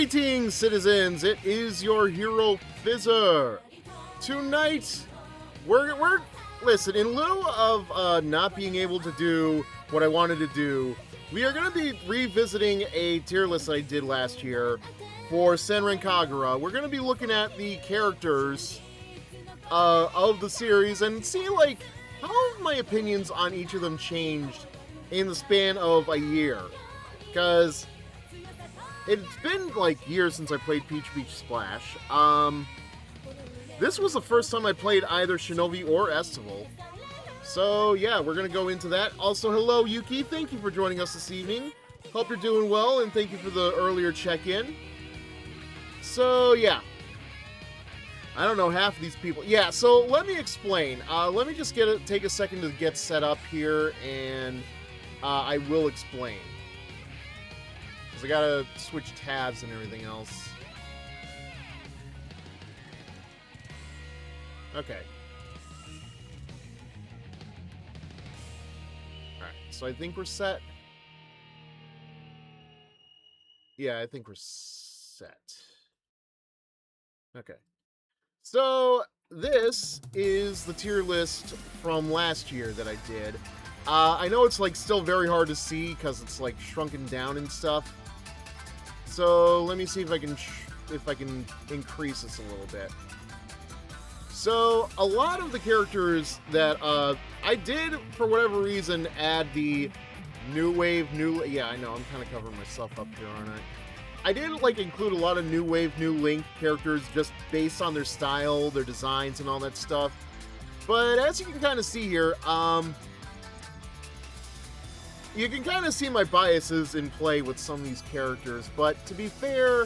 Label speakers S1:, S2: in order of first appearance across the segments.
S1: Greetings, citizens! It is your HeroFizzer. Tonight, listen, in lieu of not being able to do what I wanted to do, we are going to be revisiting a tier list I did last year for Senran Kagura. We're going to be looking at the characters of the series and see, like, how have my opinions on each of them changed in the span of a year. Because it's been, like, years since I played Peach Beach Splash. This was the first time I played either Shinobi or Estival. So, yeah, we're going to go into that. Also, hello, Yuki. Thank you for joining us this evening. Hope you're doing well, and thank you for the earlier check-in. So, yeah. I don't know half of these people. Yeah, so let me explain. Let me just take a second to get set up here, and I will explain. Because I gotta switch tabs and everything else. Okay. Alright, so I think we're set. Yeah, I think we're set. Okay. So, this is the tier list from last year that I did. I know it's, like, still very hard to see because it's, like, shrunken down and stuff. So, let me see if I can increase this a little bit. So, a lot of the characters that I did, for whatever reason, add the new wave, yeah, I know, I'm kind of covering myself up here, aren't I? I did, like, include a lot of new wave, new Link characters just based on their style, their designs, and all that stuff. But as you can kind of see here, you can kind of see my biases in play with some of these characters. But to be fair,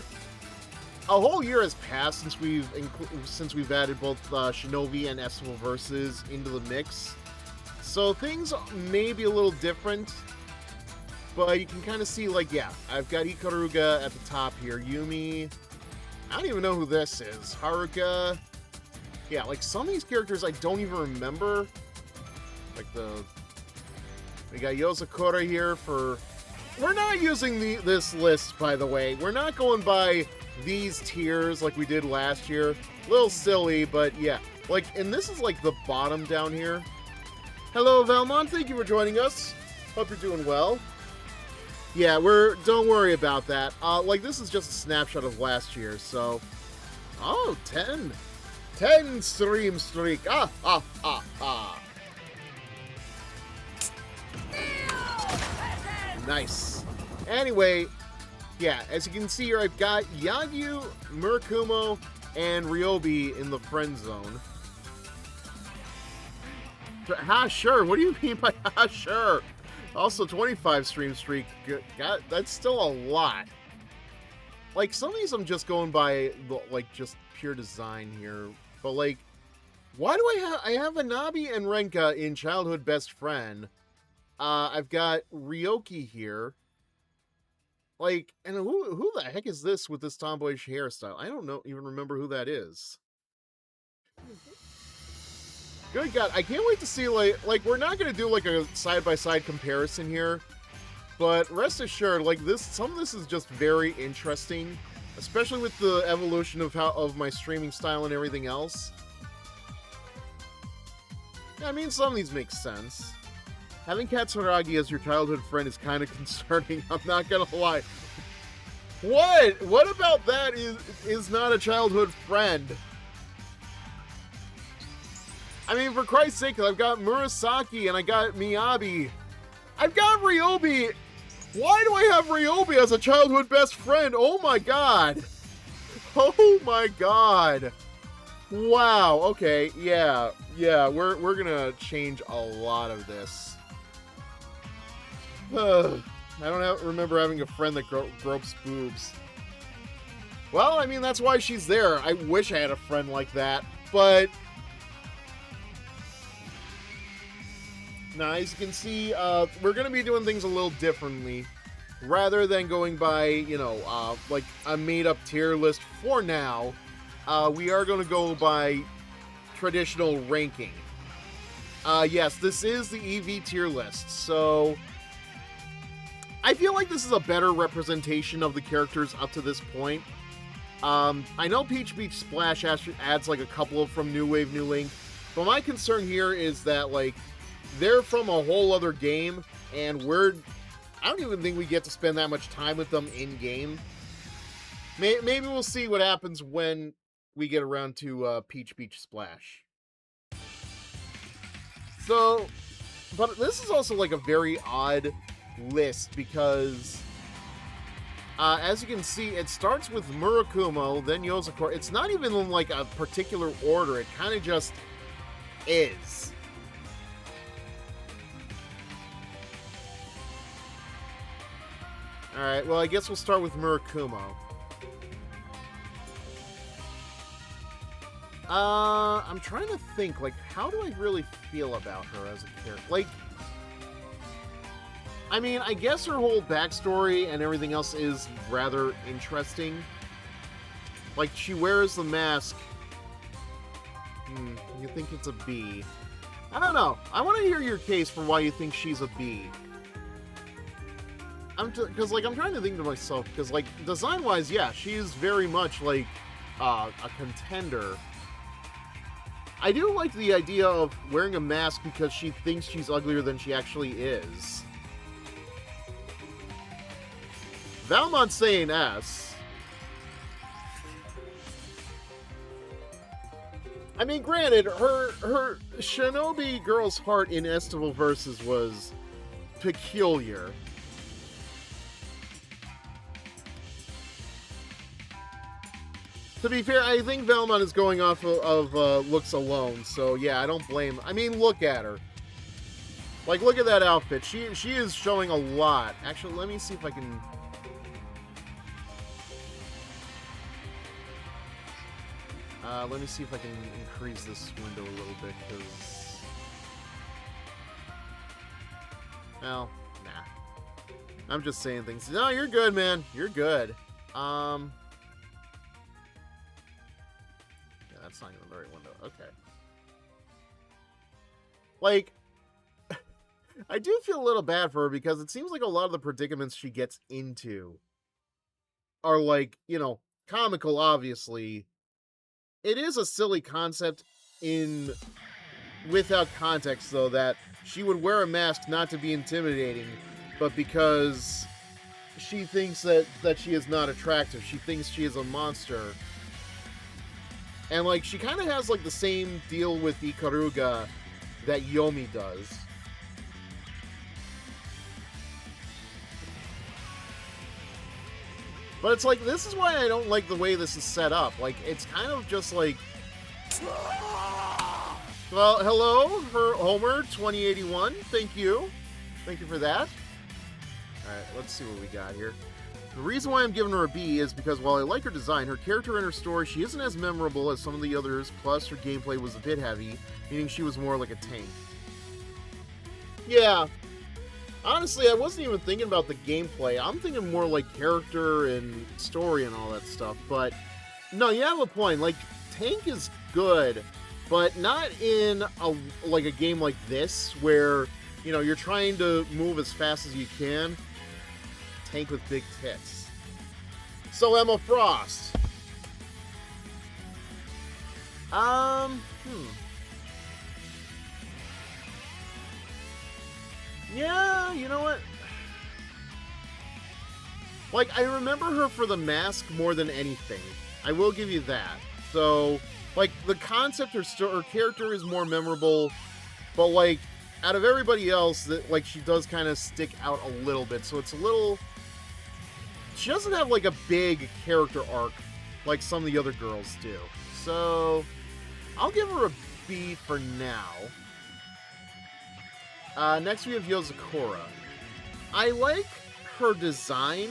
S1: a whole year has passed since we've added both Shinobi and Estival Versus into the mix. So things may be a little different. But you can kind of see, like, yeah, I've got Ikaruga at the top here. Yumi. I don't even know who this is. Haruka. Yeah, like, some of these characters I don't even remember. Like, we got Yozakura here for... We're not using this list, by the way. We're not going by these tiers like we did last year. A little silly, but yeah. Like, and this is, like, the bottom down here. Hello, Valmont. Thank you for joining us. Hope you're doing well. Yeah, don't worry about that. Like, this is just a snapshot of last year, so... Oh, 10. 10 stream streak. Ah. Nice. Anyway, yeah, as you can see here, I've got Yagyu, Murakumo, and Ryobi in the friend zone. Sure. What do you mean by sure? Also, 25 stream streak. God, that's still a lot. Like, some of these I'm just going by, like, just pure design here. But, like, why do I have Anabi and Renka in Childhood Best Friend. I've got Ryoki here. Like, and who the heck is this with this tomboyish hairstyle? I don't even remember who that is. Good God, I can't wait to see, like we're not going to do, like, a side-by-side comparison here, but rest assured, like, some of this is just very interesting, especially with the evolution of my streaming style and everything else. Yeah, I mean, some of these make sense. Having Katsuragi as your childhood friend is kind of concerning, I'm not going to lie. What? What about that is not a childhood friend? I mean, for Christ's sake, I've got Murasaki and I got Miyabi. I've got Ryobi. Why do I have Ryobi as a childhood best friend? Oh my god. Oh my god. Wow. Okay. Yeah. We're gonna change a lot of this. I don't remember having a friend that gropes boobs. Well, I mean, that's why she's there. I wish I had a friend like that, but... Now, as you can see, we're going to be doing things a little differently. Rather than going by, you know, like a made-up tier list for now, we are going to go by traditional ranking. Yes, this is the EV tier list, so I feel like this is a better representation of the characters up to this point. I know Peach Beach Splash adds like a couple of from New Wave, New Link, but my concern here is that like they're from a whole other game, and I don't even think we get to spend that much time with them in game. Maybe we'll see what happens when we get around to Peach Beach Splash. So, but this is also like a very odd list because as you can see, it starts with Murakumo, then Yozakura. It's not even in like a particular order. It kind of just is. Alright, well, I guess we'll start with Murakumo. I'm trying to think, like, how do I really feel about her as a character? Like, I mean, I guess her whole backstory and everything else is rather interesting. Like, she wears the mask. You think it's a B. I don't know. I want to hear your case for why you think she's a B. Because, like, I'm trying to think to myself, because, like, design-wise, yeah, she is very much, like, a contender. I do like the idea of wearing a mask because she thinks she's uglier than she actually is. Valmont saying S. I mean, granted, her Shinobi Girl's Heart in Estival Versus was peculiar. To be fair, I think Valmont is going off of looks alone, so yeah, I don't blame. I mean, look at her. Like, look at that outfit. She is showing a lot. Actually, let me see if I can. Let me see if I can increase this window a little bit, because. Well, nah. I'm just saying things. No, you're good, man. You're good. That's not even the right window. Okay. Like, I do feel a little bad for her because it seems like a lot of the predicaments she gets into are like, you know, comical, obviously. It is a silly concept without context, though, that she would wear a mask not to be intimidating, but because she thinks that she is not attractive. She thinks she is a monster. And, like, she kind of has, like, the same deal with Ikaruga that Yomi does. But it's like, this is why I don't like the way this is set up. Like, it's kind of just like... Well, hello, Homer 2081. Thank you. Thank you for that. Alright, let's see what we got here. The reason why I'm giving her a B is because while I like her design, her character and her story, she isn't as memorable as some of the others, plus her gameplay was a bit heavy, meaning she was more like a tank. Yeah. Honestly, I wasn't even thinking about the gameplay. I'm thinking more like character and story and all that stuff, but no, you have a point. Like, tank is good, but not in a game like this where, you know, you're trying to move as fast as you can. Tank with big tits. So Emma Frost. Yeah, you know what? Like, I remember her for the mask more than anything. I will give you that. So, like, the concept, her character is more memorable, but, like, out of everybody else, that like, she does kind of stick out a little bit. So it's a little... She doesn't have, like, a big character arc like some of the other girls do. So, I'll give her a B for now. Next we have Yozakura. I like her design,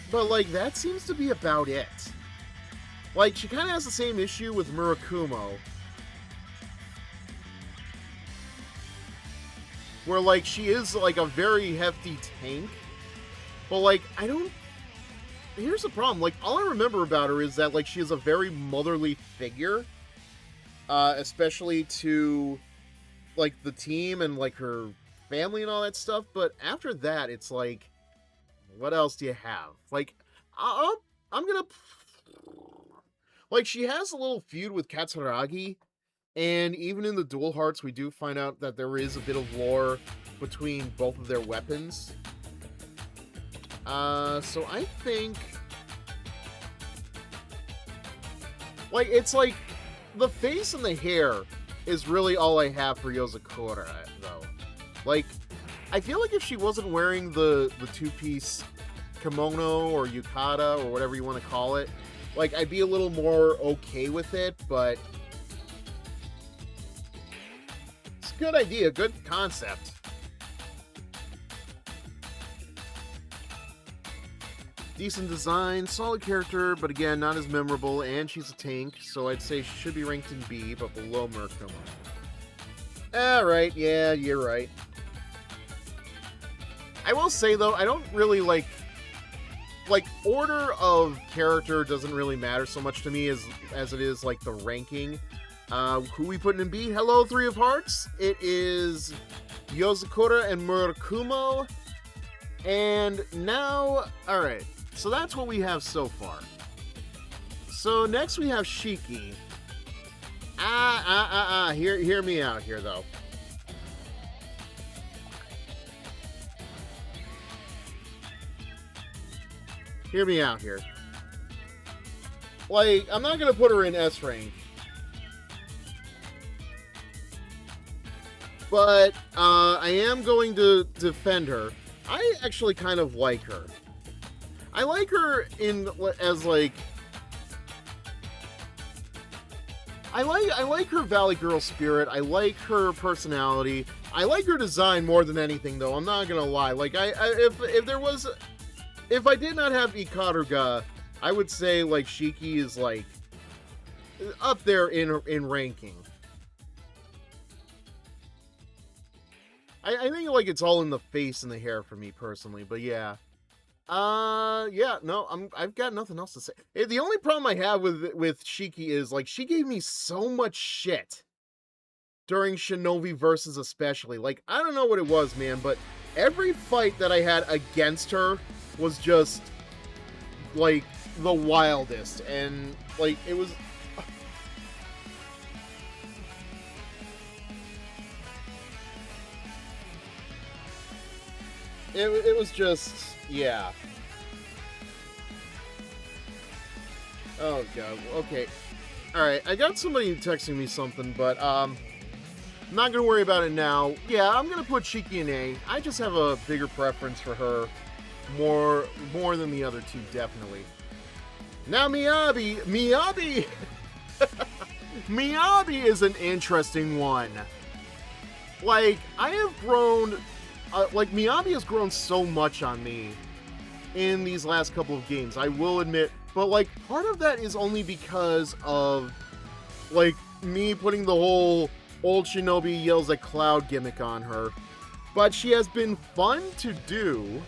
S1: but, like, that seems to be about it. Like, she kind of has the same issue with Murakumo, where, like, she is, like, a very hefty tank, but, like, I don't... Here's the problem, like, all I remember about her is that, like, she is a very motherly figure, especially to, like, the team and, like, her family and all that stuff, but after that, it's like, what else do you have? Like, I'm gonna... Like, she has a little feud with Katsuragi, and even in the Dual Hearts, we do find out that there is a bit of lore between both of their weapons. So I think... Like, it's like, the face and the hair is really all I have for Yozakura, though. Like, I feel like if she wasn't wearing the two-piece kimono or yukata or whatever you want to call it, like, I'd be a little more okay with it, but it's a good idea, good concept. Decent design, solid character, but again, not as memorable, and she's a tank, so I'd say she should be ranked in B, but below Murkuma. Alright, yeah, you're right. I will say, though, I don't really like, order of character doesn't really matter so much to me as it is, like, the ranking. Who we putting in B? Hello, Three of Hearts. It is Yozakura and Murakumo. And now, alright, so that's what we have so far. So next we have Shiki. Hear me out here, though. Hear me out here. Like, I'm not gonna put her in S rank. But, I am going to defend her. I actually kind of like her. I like her as, like... I like her Valley Girl spirit. I like her personality. I like her design more than anything, though. I'm not gonna lie. Like, if I did not have Ikaruga, I would say, like, Shiki is, like, up there in ranking. I think, like, it's all in the face and the hair for me, personally, but yeah. Yeah, no, I've got nothing else to say. The only problem I have with Shiki is, like, she gave me so much shit during Shinobi Versus especially. Like, I don't know what it was, man, but every fight that I had against her was just, like, the wildest, and, like, it was... It was just, yeah. Oh, God, okay. Alright, I got somebody texting me something, but, I'm not gonna worry about it now. Yeah, I'm gonna put Shiki in A. I just have a bigger preference for her. More than the other two, definitely. Now Miyabi! Miyabi is an interesting one. Like, I have grown... like, Miyabi has grown so much on me in these last couple of games, I will admit. But, like, part of that is only because of, like, me putting the whole old Shinobi yells at Cloud gimmick on her. But she has been fun to do.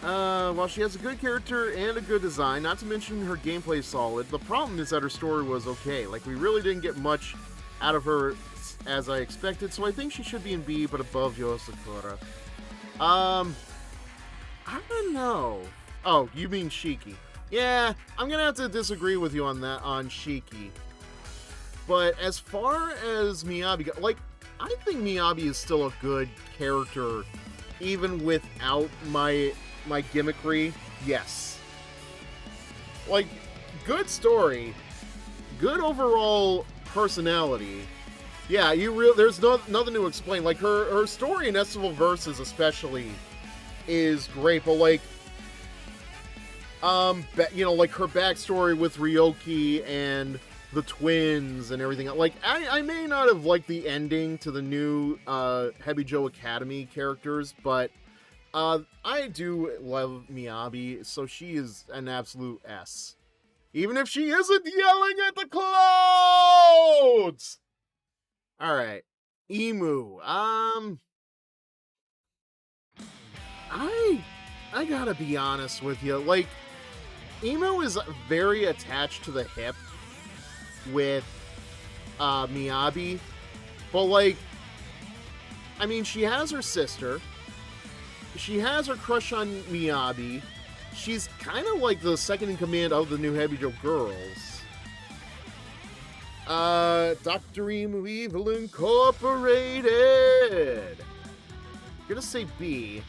S1: While she has a good character and a good design, not to mention her gameplay is solid, the problem is that her story was okay. Like, we really didn't get much out of her as I expected, so I think she should be in B, but above Yozakura. I don't know. Oh, you mean Shiki. Yeah, I'm gonna have to disagree with you on that, on Shiki. But as far as Miyabi, like, I think Miyabi is still a good character, even without my gimmickry. Yes. Like, good story, good overall personality. Yeah, there's nothing to explain. Like, her story in Estival Versus especially is great, but, like, you know, like, her backstory with Ryoki and the twins and everything. Like, I may not have liked the ending to the new Hebijo Academy characters, but I do love Miyabi, so she is an absolute S. Even if she isn't yelling at the clouds! Alright. Emu. I gotta be honest with you. Like, Emu is very attached to the hip with Miyabi, but, like, I mean, she has her sister. She has her crush on Miyabi. She's kind of like the second in command of the new Hebijo girls. Dr. Emu Evil Incorporated. I'm gonna say B.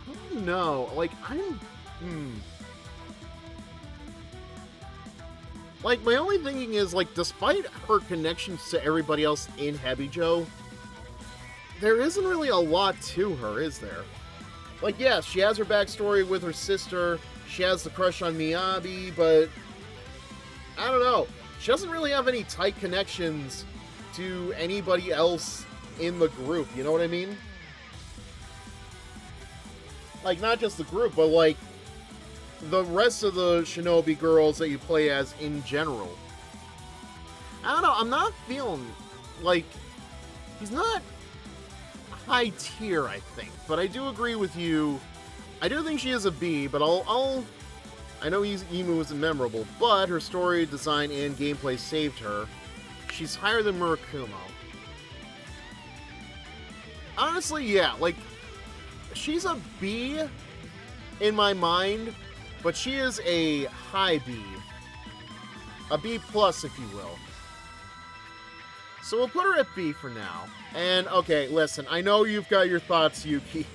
S1: I don't know. Like, Like, my only thinking is, like, despite her connections to everybody else in Hebijo, there isn't really a lot to her, is there? Like, yes, she has her backstory with her sister, she has the crush on Miyabi, but I don't know. She doesn't really have any tight connections to anybody else in the group, you know what I mean? Like, not just the group, but, like, the rest of the shinobi girls that you play as in general. I don't know, I'm not feeling like he's not high tier, I think, but I do agree with you. I do think she is a B, but I know Emu isn't memorable, but her story, design, and gameplay saved her. She's higher than Murakumo. Honestly, yeah, like, she's a B in my mind, but she is a high B. A B plus, if you will. So we'll put her at B for now. And, okay, listen, I know you've got your thoughts, Yuki.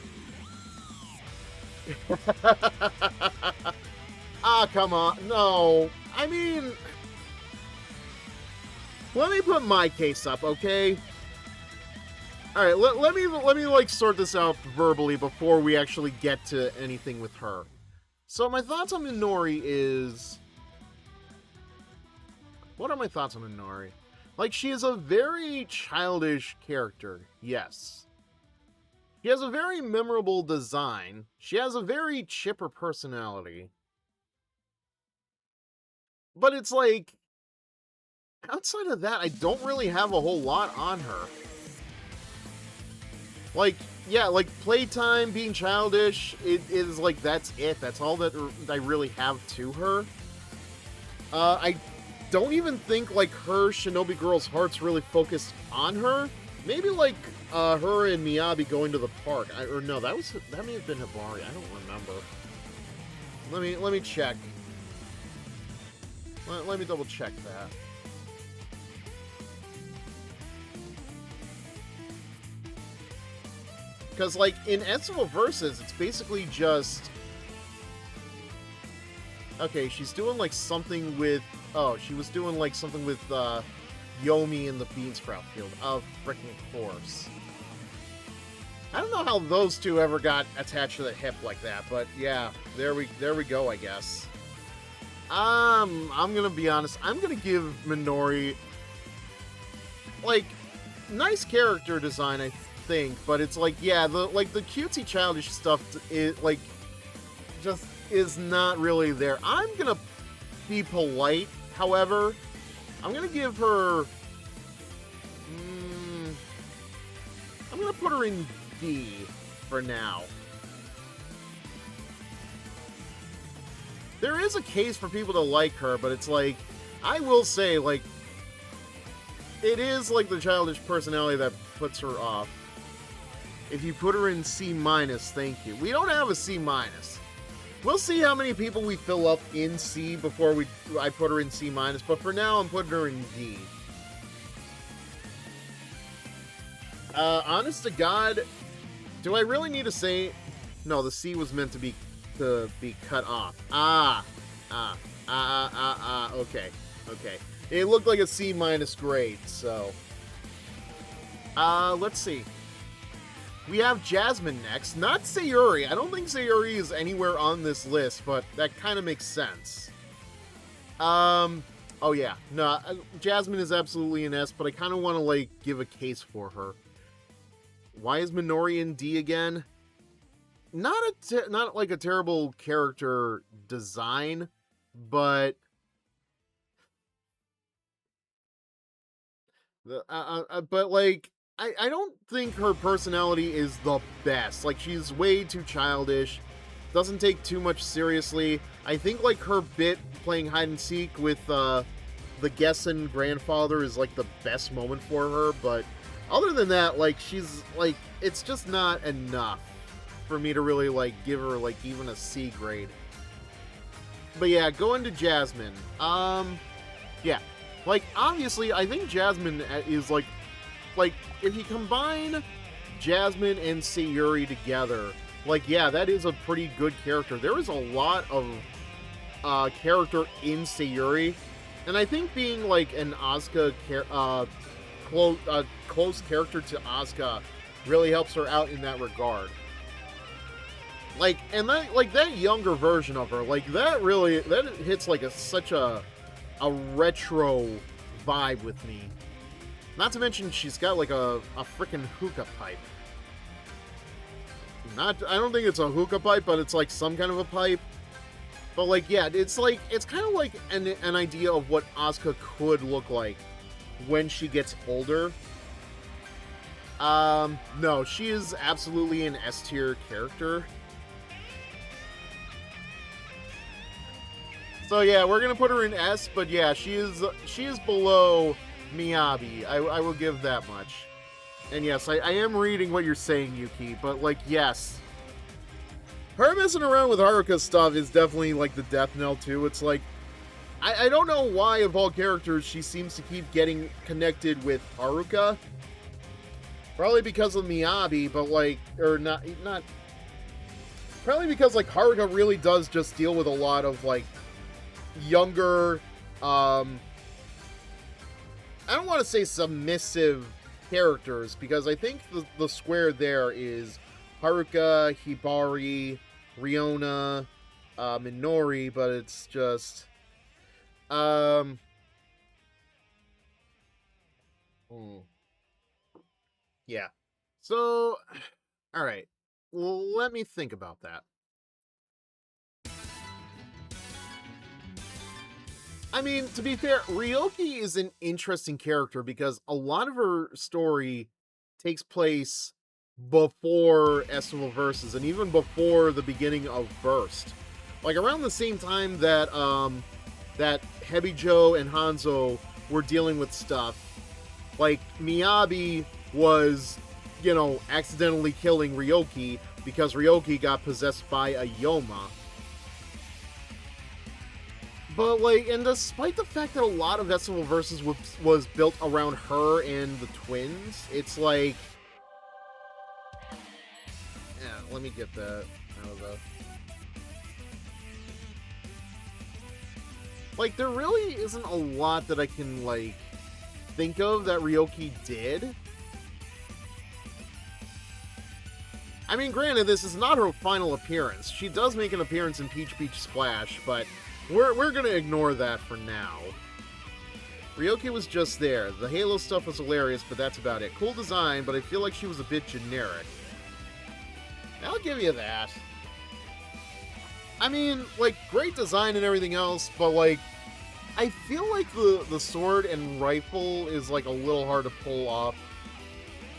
S1: Ah, come on. No. I mean, let me put my case up, okay? Alright, let me, like, sort this out verbally before we actually get to anything with her. So my thoughts on Minori is... What are my thoughts on Minori? Like, she is a very childish character, yes. She has a very memorable design. She has a very chipper personality. But it's like, outside of that, I don't really have a whole lot on her. Like, yeah, like, playtime, being childish, it is like, that's it. That's all that I really have to her. I don't even think, like, her Shinobi Girl's heart's really focused on her. Maybe, like, her and Miyabi going to the park. Or no, that may have been Hibari. I don't remember. Let me check. Let me double check that. Because, like, in Etsuo Versus, it's basically just... Okay, she's doing, like, something with... Oh, she was doing, like, something with, Yomi in the Beansprout field. Of freaking course. I don't know how those two ever got attached to the hip like that, but yeah, there we go, I guess. I'm gonna be honest, I'm gonna give Minori, like, nice character design, I think, but it's like, yeah, the cutesy childish stuff is, like, just is not really there. I'm gonna be polite, however. I'm gonna give her... I'm gonna put her in D for now. There is a case for people to like her, but it's like, I will say, like, it is, like, the childish personality that puts her off. If you put her in C-, thank you. We don't have a C-. We'll see how many people we fill up in C before I put her in C-, but for now, I'm putting her in D. Honest to God, do I really need to say... No, the C was meant to be cut off. Okay. It looked like a C- grade, so... let's see. We have Jasmine next, not Sayuri. I don't think Sayuri is anywhere on this list, but that kind of makes sense. Oh yeah, no, Jasmine is absolutely an S, but I kind of want to, like, give a case for her. Why is Minori in D again? Not like a terrible character design, but like, I don't think her personality is the best. Like, she's way too childish, doesn't take too much seriously. I think, like, her bit playing hide and seek with the Gessen grandfather is, like, the best moment for her, but Other than that, like, she's, like, it's just not enough for me to really, like, give her, like, even a C grade. But yeah, going to Jasmine. Yeah. Like, obviously, I think Jasmine is, like, if you combine Jasmine and Sayuri together, like, yeah, that is a pretty good character. There is a lot of character in Sayuri, and I think being, like, an Asuka close character to Asuka really helps her out in that regard. Like, and that younger version of her, like, that hits like such a retro vibe with me. Not to mention she's got like a freaking hookah pipe. I don't think it's a hookah pipe, but it's like some kind of a pipe. But like, yeah, it's kind of like an idea of what Asuka could look like when she gets older. No, she is absolutely an S tier character. So yeah, we're gonna put her in S, but yeah, she is below Miyabi. I will give that much. And yes, I am reading what you're saying, Yuki, but like, yes. Her messing around with Haruka's stuff is definitely like the death knell too. It's like, I don't know why of all characters she seems to keep getting connected with Haruka. Probably because of Miyabi, but like, or not, probably because like Haruka really does just deal with a lot of like younger, I don't want to say submissive characters, because I think the square there is Haruka, Hibari, Riona, Minori, but it's just, yeah. So, alright. Well, let me think about that. I mean, to be fair, Ryoki is an interesting character because a lot of her story takes place before Estival Versus and even before the beginning of Burst. Like around the same time that that Hebijo and Hanzo were dealing with stuff, like Miyabi was, you know, accidentally killing Ryoki because Ryoki got possessed by a Yoma. But, like, and despite the fact that a lot of Estival Versus was built around her and the twins, it's like... Yeah, let me get that out of the... Like, there really isn't a lot that I can, like, think of that Ryoki did. I mean, granted, this is not her final appearance. She does make an appearance in Peach Beach Splash, but... We're gonna ignore that for now. Ryoki was just there. The Halo stuff was hilarious, but that's about it. Cool design, but I feel like she was a bit generic. I'll give you that. I mean, like, great design and everything else, but, like, I feel like the sword and rifle is, like, a little hard to pull off.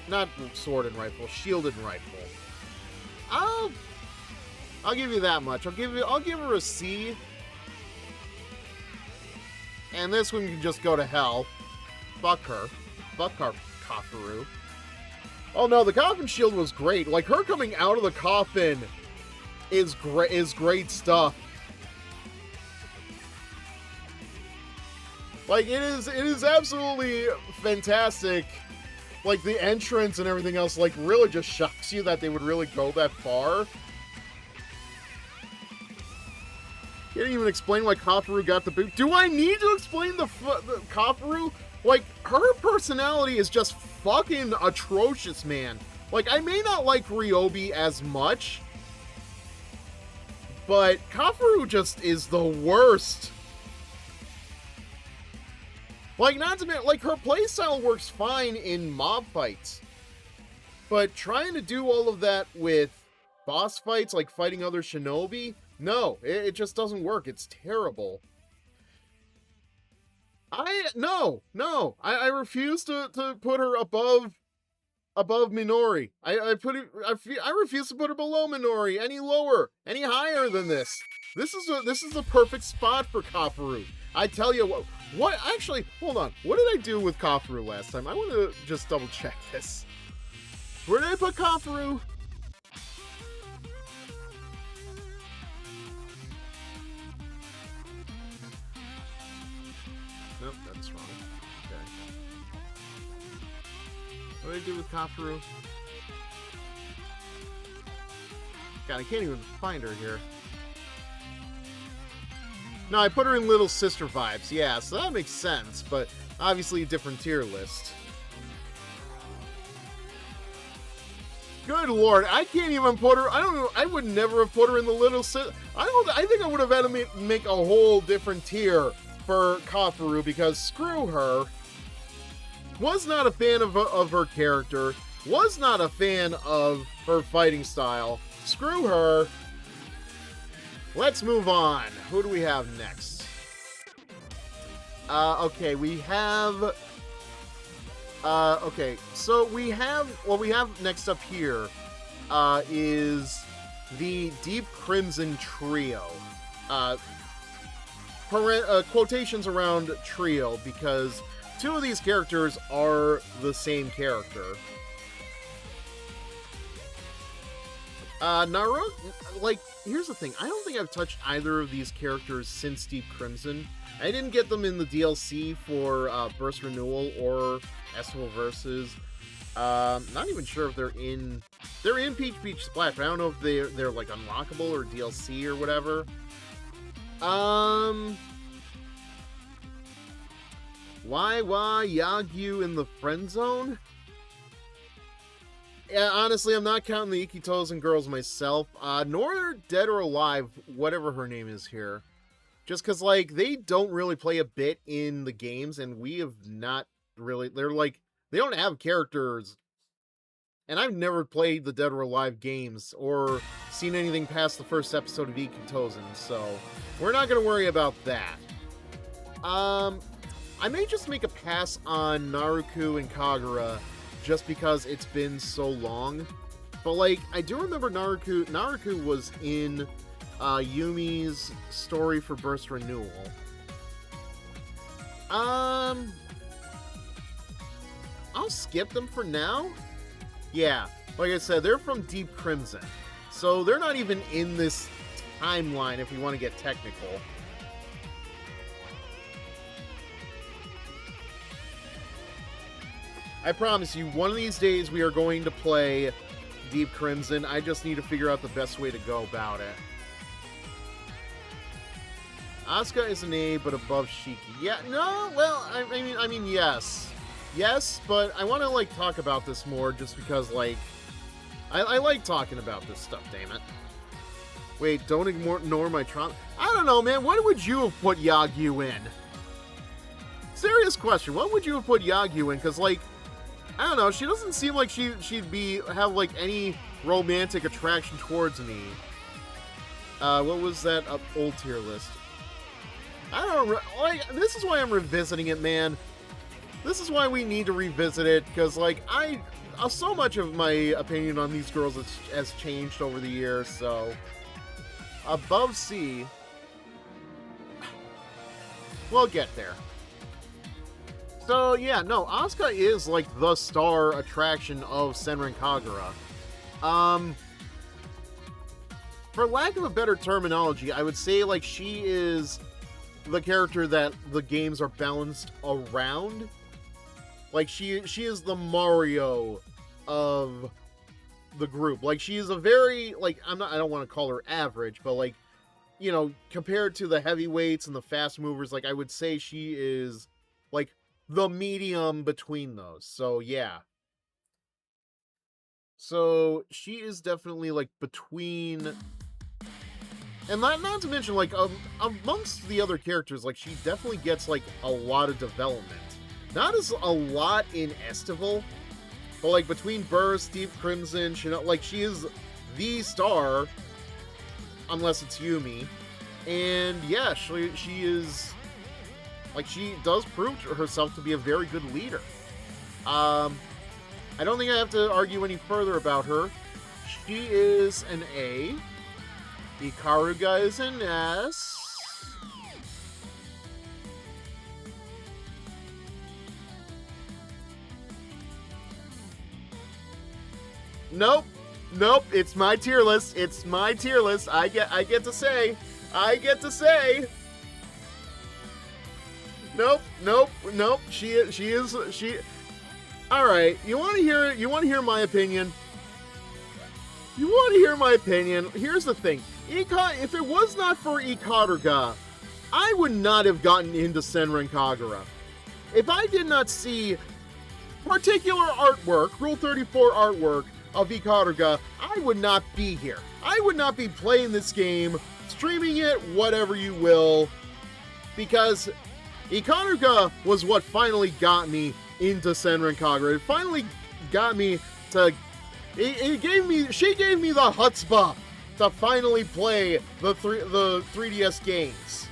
S1: Not sword and rifle, shield and rifle. I'll give you that much. I'll give her a C. And this one can just go to hell. Fuck her. Fuck her, Kafaru. Oh no, the coffin shield was great. Like, her coming out of the coffin is great stuff. Like, it is absolutely fantastic. Like, the entrance and everything else, like, really just shocks you that they would really go that far. Can't even explain why Kafaru got the boot. Do I need to explain the Kafaru? Like, her personality is just fucking atrocious, man. Like, I may not like Ryobi as much, but Kafaru just is the worst. Like, not to mention, like, her playstyle works fine in mob fights, but trying to do all of that with boss fights, like fighting other shinobi, no, it just doesn't work. It's terrible. I refuse to put her above Minori. I refuse to put her below Minori any lower, any higher than this. This is the perfect spot for Kafaru. I tell you what, actually, hold on. What did I do with Kafaru last time? I want to just double check this. Where did I put Kafaru? Nope, that's wrong. Okay. What did I do with Kafaru? God, I can't even find her here. No, I put her in Little Sister vibes. Yeah, so that makes sense, but obviously a different tier list. Good lord, I can't even put her. I don't know. I would never have put her in the Little Sister. I think I would have had to make a whole different tier for Kafaru because screw her. Was not a fan of her character. Was not a fan of her fighting style. Screw her. Let's move on. Who do we have next? Okay, we have... okay, so we have... What we have next up here is the Deep Crimson Trio. Quotations around trio because two of these characters are the same character. Naruto, like, here's the thing. I don't think I've touched either of these characters since Deep Crimson. I didn't get them in the DLC for Burst Renewal or Estival Versus. Not even sure if they're in Peach Beach Splash, but I don't know if they're like unlockable or DLC or whatever. Why Yagyu in the friend zone? Yeah, honestly, I'm not counting the Ikitosen girls myself, nor Dead or Alive, whatever her name is here. Just because, like, they don't really play a bit in the games, and we have not really... They're, like, they don't have characters. And I've never played the Dead or Alive games, or seen anything past the first episode of Ikitosen, so we're not going to worry about that. I may just make a pass on Naruku and Kagura, just because it's been so long. But, like, I do remember Naruku was in Yumi's story for Burst Renewal. I'll skip them for now. Yeah, like I said, they're from Deep Crimson. So they're not even in this timeline if we want to get technical. I promise you, one of these days we are going to play Deep Crimson. I just need to figure out the best way to go about it. Asuka is an A, but above Shiki. Yeah, no, well, I mean, yes. Yes, but I want to, like, talk about this more just because, like, I like talking about this stuff, damn it. Wait, don't ignore my trauma. I don't know, man. What would you have put Yagyu in? Serious question. What would you have put Yagyu in? Because, like, I don't know. She doesn't seem like she'd have, like, any romantic attraction towards me. What was that old tier list? I don't know. Like, this is why I'm revisiting it, man. This is why we need to revisit it, because, like, so much of my opinion on these girls has changed over the years, so... Above C... We'll get there. So, yeah, no, Asuka is, like, the star attraction of Senran Kagura. For lack of a better terminology, I would say, like, she is the character that the games are balanced around. Like, she is the Mario of the group. Like, she is a very, like, I don't want to call her average, but, like, you know, compared to the heavyweights and the fast movers, like, I would say she is, like, the medium between those. So, yeah. So, she is definitely, like, between... And not to mention, like, amongst the other characters, like, she definitely gets, like, a lot of development. Not as a lot in Estival, but, like, between Burst, Deep Crimson, like, she is the star, unless it's Yumi. And, yeah, she is... Like, she does prove herself to be a very good leader. I don't think I have to argue any further about her. She is an A. Ikaruga is an S. Nope. Nope. It's my tier list. It's my tier list. I get to say. I get to say. Nope. Nope. Nope. She is. All right. You want to hear? You want to hear my opinion? You want to hear my opinion? Here's the thing. If it was not for Kagura, I would not have gotten into Senran Kagura. If I did not see particular artwork, Rule 34 artwork of Kagura, I would not be here. I would not be playing this game, streaming it, whatever you will, because Kagura was what finally got me into Senran Kagura. It finally got me to... She gave me the chutzpah to finally play the 3DS games.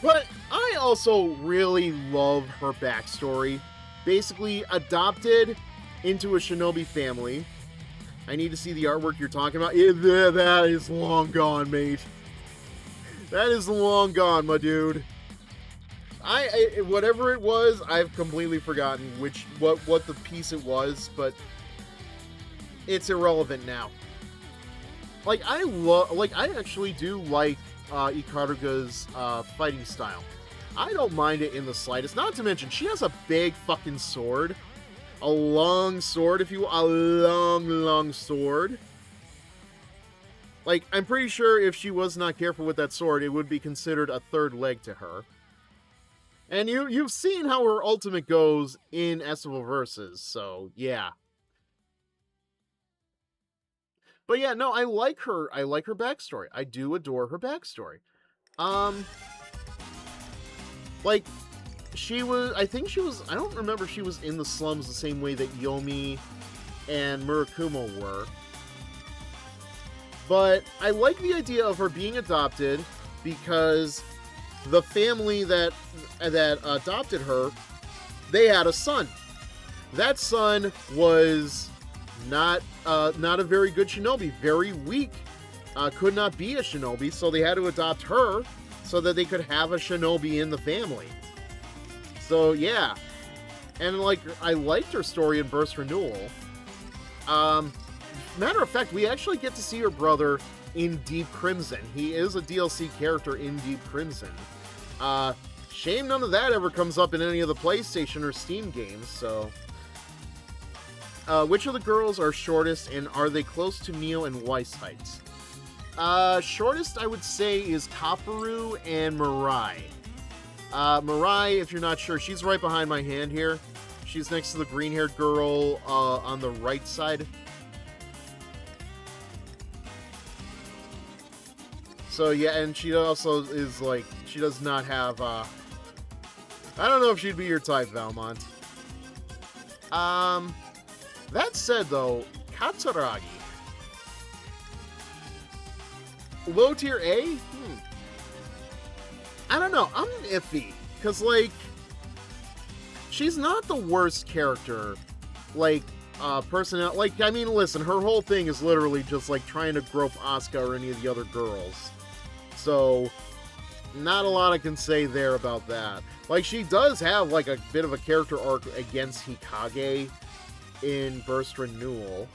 S1: But I also really love her backstory. Basically adopted into a shinobi family. I need to see the artwork you're talking about. That is long gone, mate. That is long gone, my dude. Whatever it was, I've completely forgotten what the piece it was, but it's irrelevant now. Like, I actually do like Ikaruga's fighting style. I don't mind it in the slightest. Not to mention, she has a big fucking sword. A long sword, if you will. A long sword. Like, I'm pretty sure if she was not careful with that sword, it would be considered a third leg to her. And you've seen how her ultimate goes in Estival Versus, so yeah. But yeah, no, I like her. I like her backstory. I do adore her backstory. Like, I don't remember if she was in the slums the same way that Yomi and Murakumo were. But I like the idea of her being adopted because the family that adopted her, they had a son. That son was not a very good shinobi, very weak, could not be a shinobi, so they had to adopt her so that they could have a shinobi in the family. So yeah, and like, I liked her story in Burst Renewal. Matter of fact, we actually get to see her brother in Deep Crimson. He is a DLC character in Deep Crimson. Shame none of that ever comes up in any of the PlayStation or Steam games, so... which of the girls are shortest, and are they close to Neo and Weiss heights? Shortest, I would say, is Kafaru and Mirai. Mirai, if you're not sure, she's right behind my hand here. She's next to the green-haired girl on the right side. So yeah, and she also is like, she does not have, I don't know if she'd be your type, Valmont. That said, though, Katsuragi. Low tier A? I don't know. I'm iffy. Because, like, she's not the worst character. Like, personnel. Like, I mean, listen, her whole thing is literally just, like, trying to grope Asuka or any of the other girls. So, not a lot I can say there about that. Like, she does have, like, a bit of a character arc against Hikage in Burst Renewal.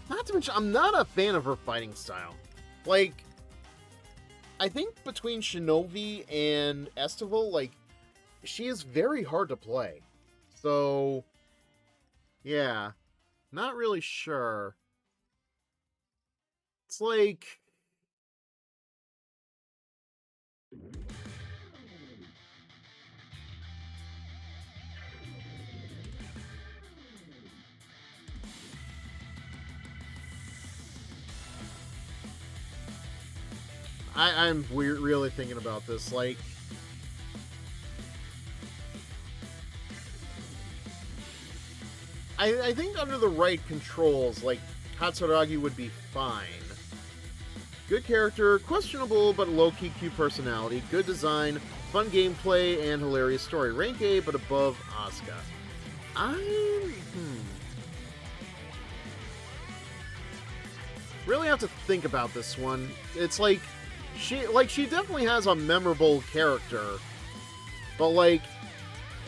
S1: Not to mention, I'm not a fan of her fighting style. Like, I think between Shinobi and Estival, like, she is very hard to play. So, yeah, not really sure. It's like... I'm really thinking about this. Like, I think under the right controls, like, Katsuragi would be fine. Good character, questionable but low-key cute personality, good design, fun gameplay, and hilarious story. Rank A, but above Asuka. Really have to think about this one. It's like, she definitely has a memorable character, but like,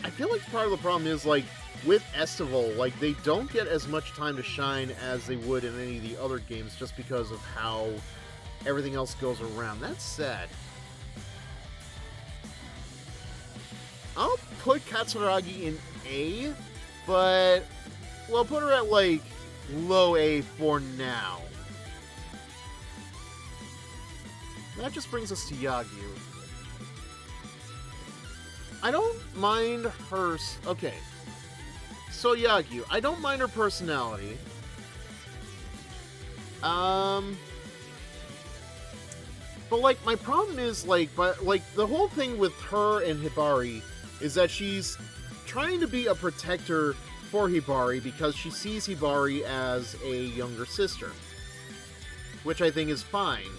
S1: I feel like part of the problem is, like, with Estival, like, they don't get as much time to shine as they would in any of the other games just because of how everything else goes around. That's sad. I'll put Katsuragi in A, but we'll put her at, like, low A for now. That just brings us to Yagyu. I don't mind her... Okay. So, Yagyu. I don't mind her personality. But, like, my problem is, like, the whole thing with her and Hibari is that she's trying to be a protector for Hibari because she sees Hibari as a younger sister. Which I think is fine.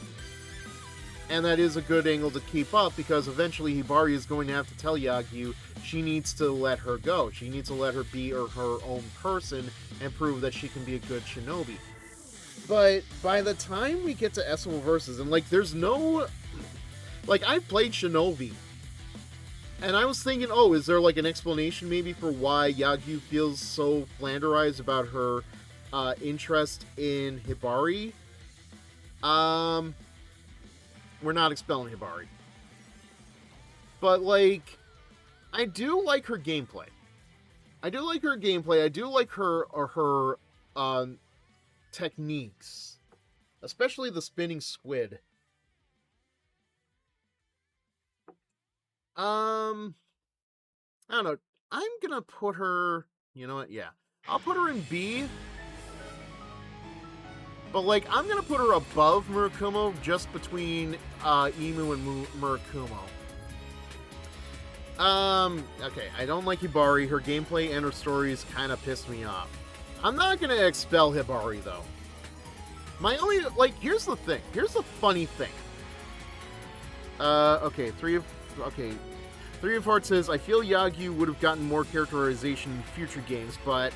S1: And that is a good angle to keep up because eventually Hibari is going to have to tell Yagyu she needs to let her go. She needs to let her be her own person and prove that she can be a good shinobi. But by the time we get to Estival Versus, and like there's no... Like I've played Shinobi. And I was thinking, oh, is there like an explanation maybe for why Yagyu feels so flanderized about her interest in Hibari? We're not expelling Hibari. But, like, I do like her gameplay. I do like her techniques. Especially the spinning squid. I don't know. I'm gonna put her... You know what? Yeah. I'll put her in B. But, like, I'm gonna put her above Murakumo, just between Imu and Murakumo. Okay, I don't like Hibari. Her gameplay and her stories kind of pissed me off. I'm not gonna expel Hibari, though. My only, like, here's the thing. Here's the funny thing. Okay, Three of Hearts says, I feel Yagyu would have gotten more characterization in future games, but...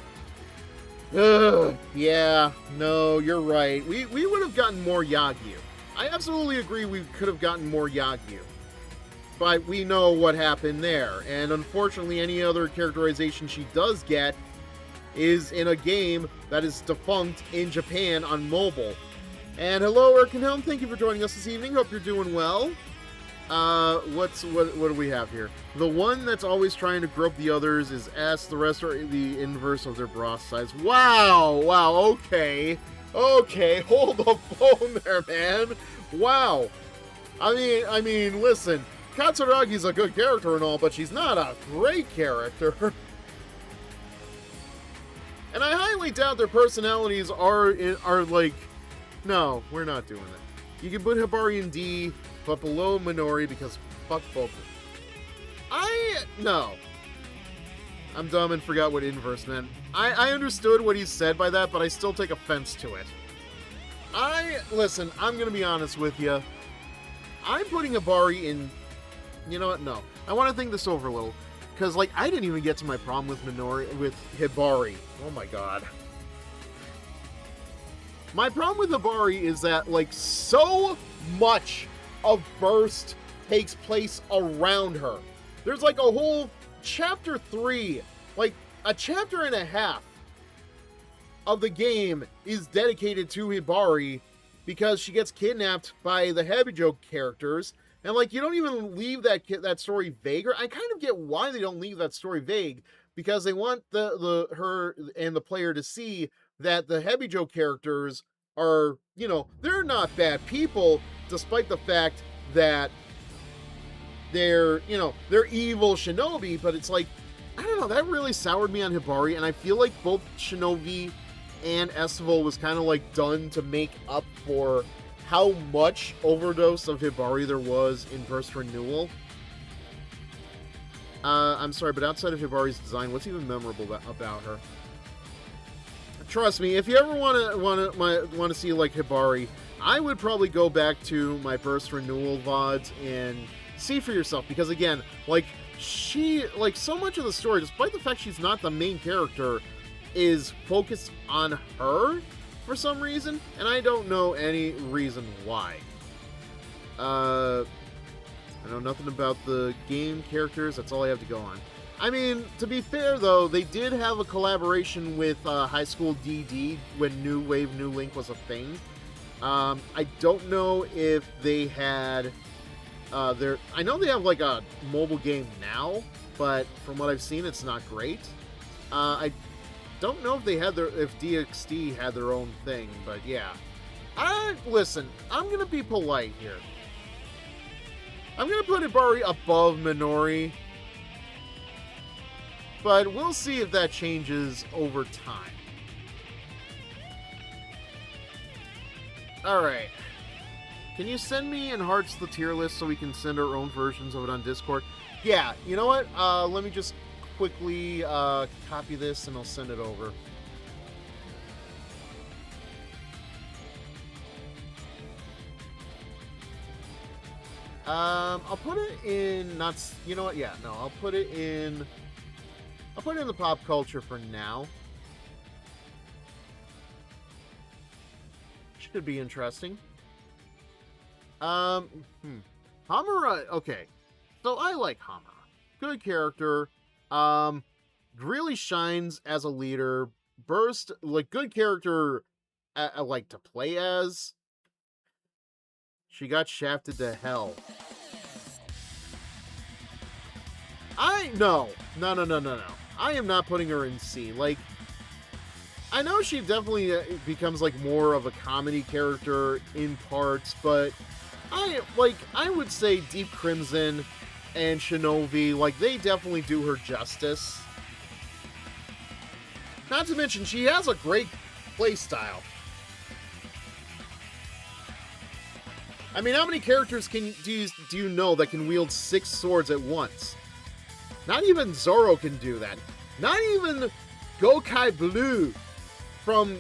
S1: yeah, no, you're right. We would have gotten more Yagyu. I absolutely agree we could have gotten more Yagyu. But we know what happened there. And unfortunately, any other characterization she does get is in a game that is defunct in Japan on mobile. And hello, Erkenhelm. Thank you for joining us this evening. Hope you're doing well. What do we have here? The one that's always trying to grope the others is S. The rest are the inverse of their bra size. Wow, okay, hold the phone there, man. Wow. I mean, listen, Katsuragi's a good character and all, but she's not a great character. And I highly doubt their personalities are like, no, we're not doing it. You can put Hibari in D, but below Minori because fuck both of them. No. I'm dumb and forgot what inverse meant. I understood what he said by that, but I still take offense to it. Listen, I'm gonna be honest with you. I'm putting Hibari in... You know what? No. I want to think this over a little. Because, like, I didn't even get to my problem with Hibari. Oh my god. My problem with Hibari is that, like, so much of Burst takes place around her. There's like a whole chapter 3, like a chapter and a half of the game is dedicated to Hibari because she gets kidnapped by the Habijo characters, and like you don't even leave that story vague. Or I kind of get why they don't leave that story vague, because they want her and the player to see that the Habijo characters are, you know, they're not bad people, despite the fact that they're, you know, they're evil shinobi. But it's like, I don't know, that really soured me on Hibari, and I feel like both Shinobi and Estival was kind of like done to make up for how much overdose of Hibari there was in Burst Renewal. I'm sorry, but outside of Hibari's design, what's even memorable about her? Trust me, if you ever want to see like Hibari, I would probably go back to my Burst Renewal VODs and see for yourself, because again, like so much of the story, despite the fact she's not the main character, is focused on her for some reason, and I don't know any reason why. I know nothing about the game characters, that's all I have to go on. I mean, to be fair though, they did have a collaboration with High School DD when New Wave New Link was a thing. I don't know if they had I know they have like a mobile game now, but from what I've seen, it's not great. I don't know if if DXD had their own thing, but yeah. Listen, I'm gonna be polite here. I'm gonna put Ibari above Minori, but we'll see if that changes over time. Alright. Can you send me and Hearts the tier list so we can send our own versions of it on Discord? Yeah, you know what? Let me just quickly copy this and I'll send it over. I'll put it in, you know what? Yeah, no, I'll put it in the pop culture for now. Should be interesting. Hamura, okay. So I like Hamura. Good character. Really shines as a leader. Burst, like, good character I like to play as. She got shafted to hell. No. I am not putting her in C. Like, I know she definitely becomes like more of a comedy character in parts, but I would say Deep Crimson and Shinobi, like, they definitely do her justice. Not to mention, she has a great playstyle. I mean, how many characters do you know that can wield 6 swords at once? Not even Zoro can do that. Not even Gokai Blue from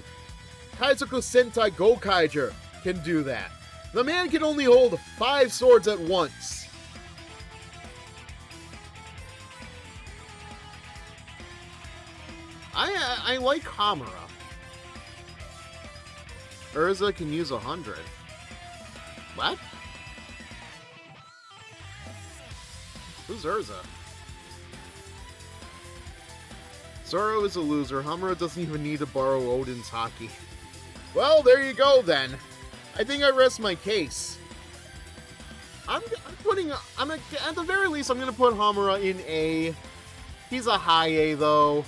S1: Kaizoku Sentai Gokaiger can do that. The man can only hold 5 swords at once. I like Hamura. Urza can use 100. What? Who's Urza? Zoro is a loser. Hamura doesn't even need to borrow Odin's hockey. Well, there you go then. I think I rest my case. At the very least, I'm gonna put Hamura in A. He's a high A though.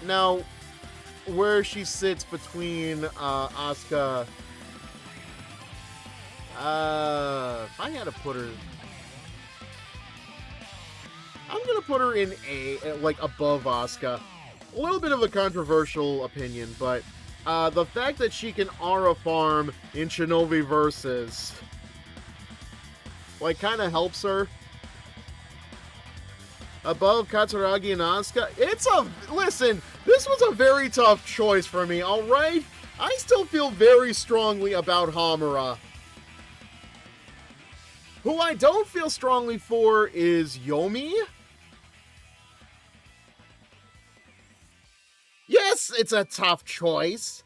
S1: Now, where she sits between Asuka. If I had to put her, I'm gonna put her in A, like above Asuka. A little bit of a controversial opinion, but the fact that she can aura farm in Shinobi Versus, like, kind of helps her. Above Katsuragi and Asuka, listen, this was a very tough choice for me, alright? I still feel very strongly about Hamura. Who I don't feel strongly for is Yomi. Yes, it's a tough choice.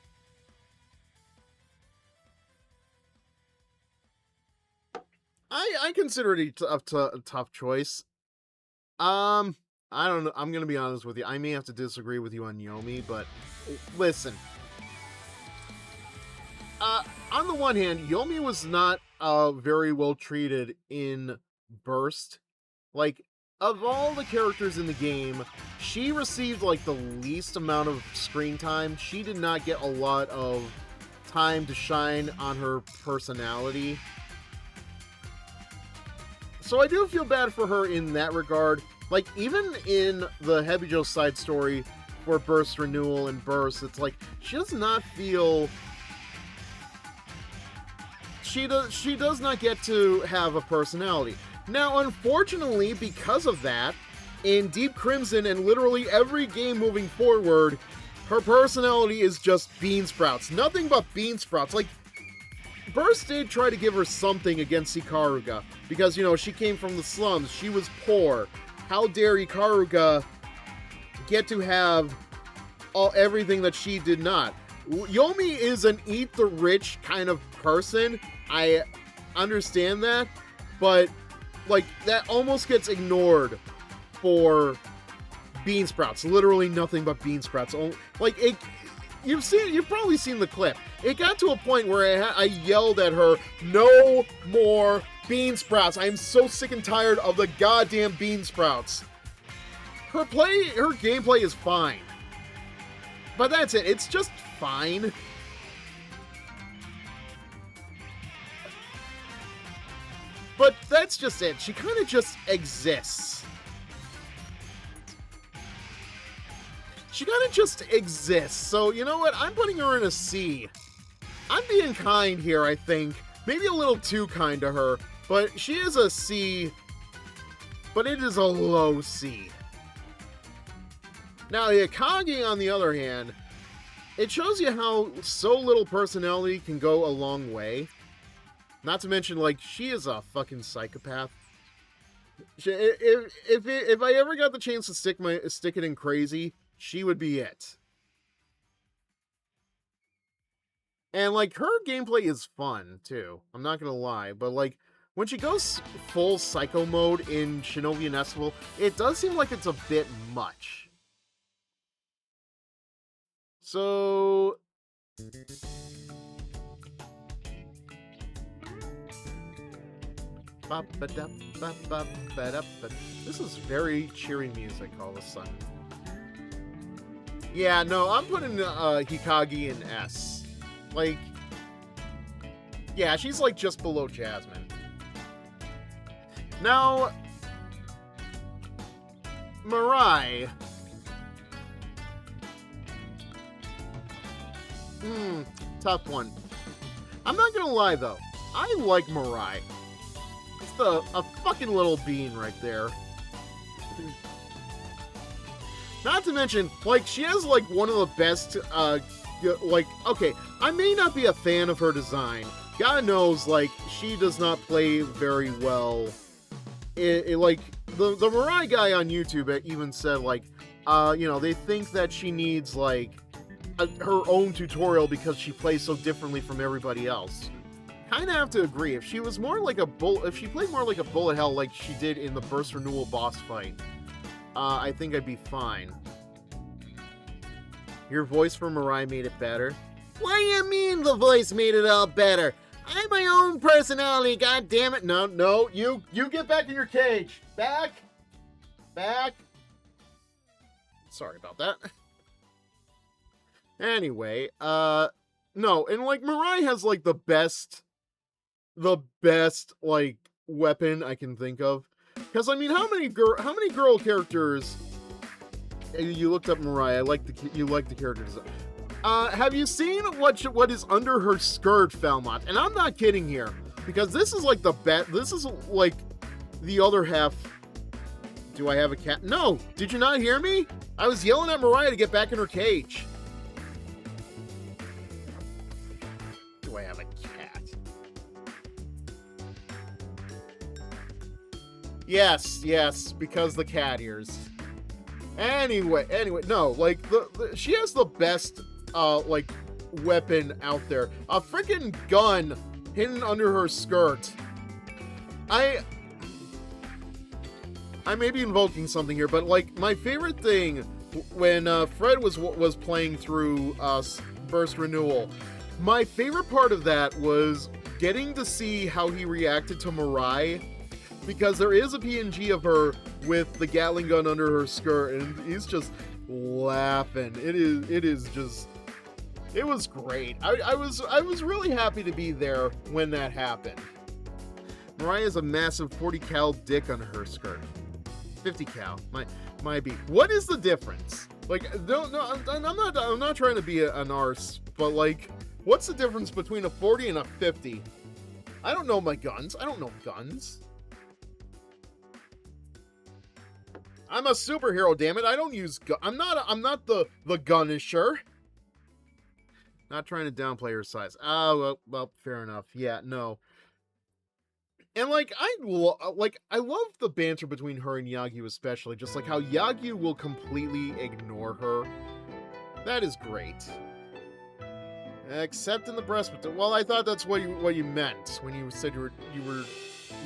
S1: I consider it a tough choice. I don't know. I'm gonna be honest with you. I may have to disagree with you on Yomi, but listen. On the one hand, Yomi was not very well treated in Burst. Like, of all the characters in the game, she received like the least amount of screen time. She did not get a lot of time to shine on her personality. So I do feel bad for her in that regard. Like, even in the Hebijo side story for Burst Renewal and Burst, it's like, she does not feel... She does not get to have a personality. Now, unfortunately, because of that, in Deep Crimson and literally every game moving forward, her personality is just bean sprouts. Nothing but bean sprouts. Like, Burst did try to give her something against Ikaruga, because, you know, she came from the slums, she was poor. How dare Ikaruga get to have everything that she did not? Yomi is an eat the rich kind of person. I understand that, but like, that almost gets ignored for bean sprouts. Literally nothing but bean sprouts. Like, you've probably seen the clip. It got to a point where I yelled at her, "No more bean sprouts. I am so sick and tired of the goddamn bean sprouts." Her gameplay is fine. But that's it. It's just fine. But that's just it. She kind of just exists. She kind of just exists. So, you know what? I'm putting her in a C. I'm being kind here, I think. Maybe a little too kind to her. But she is a C. But it is a low C. Now, the Akagi, on the other hand, it shows you how so little personality can go a long way. Not to mention, like, she is a fucking psychopath. If I ever got the chance to stick it in crazy, she would be it. And, like, her gameplay is fun, too. I'm not gonna lie. But, like, when she goes full psycho mode in Shinobi Inestible, it does seem like it's a bit much. So... This is very cheery music all of a sudden. Yeah, no, I'm putting Hikagi in S. Like, yeah, she's like just below Jasmine. Now, Mirai. Tough one. I'm not gonna lie though, I like Mirai. Just a fucking little bean right there. Not to mention, like, she has, like, one of the best, like, okay, I may not be a fan of her design. God knows, like, she does not play very well. Like, the Mirai guy on YouTube even said, like, you know, they think that she needs, like, her own tutorial because she plays so differently from everybody else. Kind of have to agree. If she was more like if she played more like a bullet hell like she did in the Burst Renewal boss fight, I think I'd be fine. Your voice for Mirai made it better. What do you mean the voice made it all better? I have my own personality, god damn it. No, you get back in your cage. Back. Sorry about that. Anyway, no, and like Mirai has like the best like weapon I can think of. Because I mean, how many girl characters? You looked up Mirai. You like the character design. Have you seen what is under her skirt, Falmont? And I'm not kidding here, because this is like the best. This is like the other half. Do I have a cat? No. Did you not hear me? I was yelling at Mirai to get back in her cage. Do I have a cat? Yes, because the cat ears. Anyway, no, like she has the best like weapon out there. A freaking gun hidden under her skirt. I may be invoking something here, but like my favorite thing when Fred was playing through Burst Renewal, my favorite part of that was getting to see how he reacted to Mirai, because there is a PNG of her with the Gatling gun under her skirt, and he's just laughing. It was great. I was really happy to be there when that happened. Mirai has a massive 40 cal dick on her skirt. 50 cal. Might be. What is the difference? Like, I'm not trying to be an arse, but like, what's the difference between a 40 and a 50? I don't know my guns. I don't know guns. I'm a superhero, damn it. I don't use I'm not the Gunisher. Not trying to downplay her size. Oh, well, fair enough. Yeah, no. And like I love the banter between her and Yagyu, especially, just like how Yagyu will completely ignore her. That is great. Except in the breast. Well, I thought that's what you meant when you said you were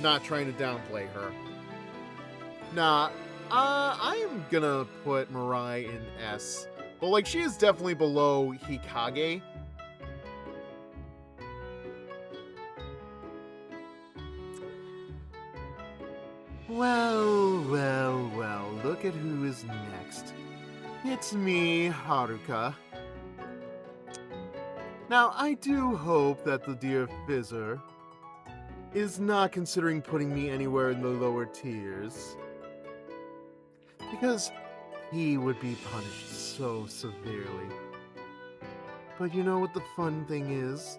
S1: not trying to downplay her. Nah, I am gonna put Mirai in S. But, like, she is definitely below Hikage. Well, look at who is next. It's me, Haruka. Now, I do hope that the dear Fizzer is not considering putting me anywhere in the lower tiers, because he would be punished so severely. But you know what the fun thing is?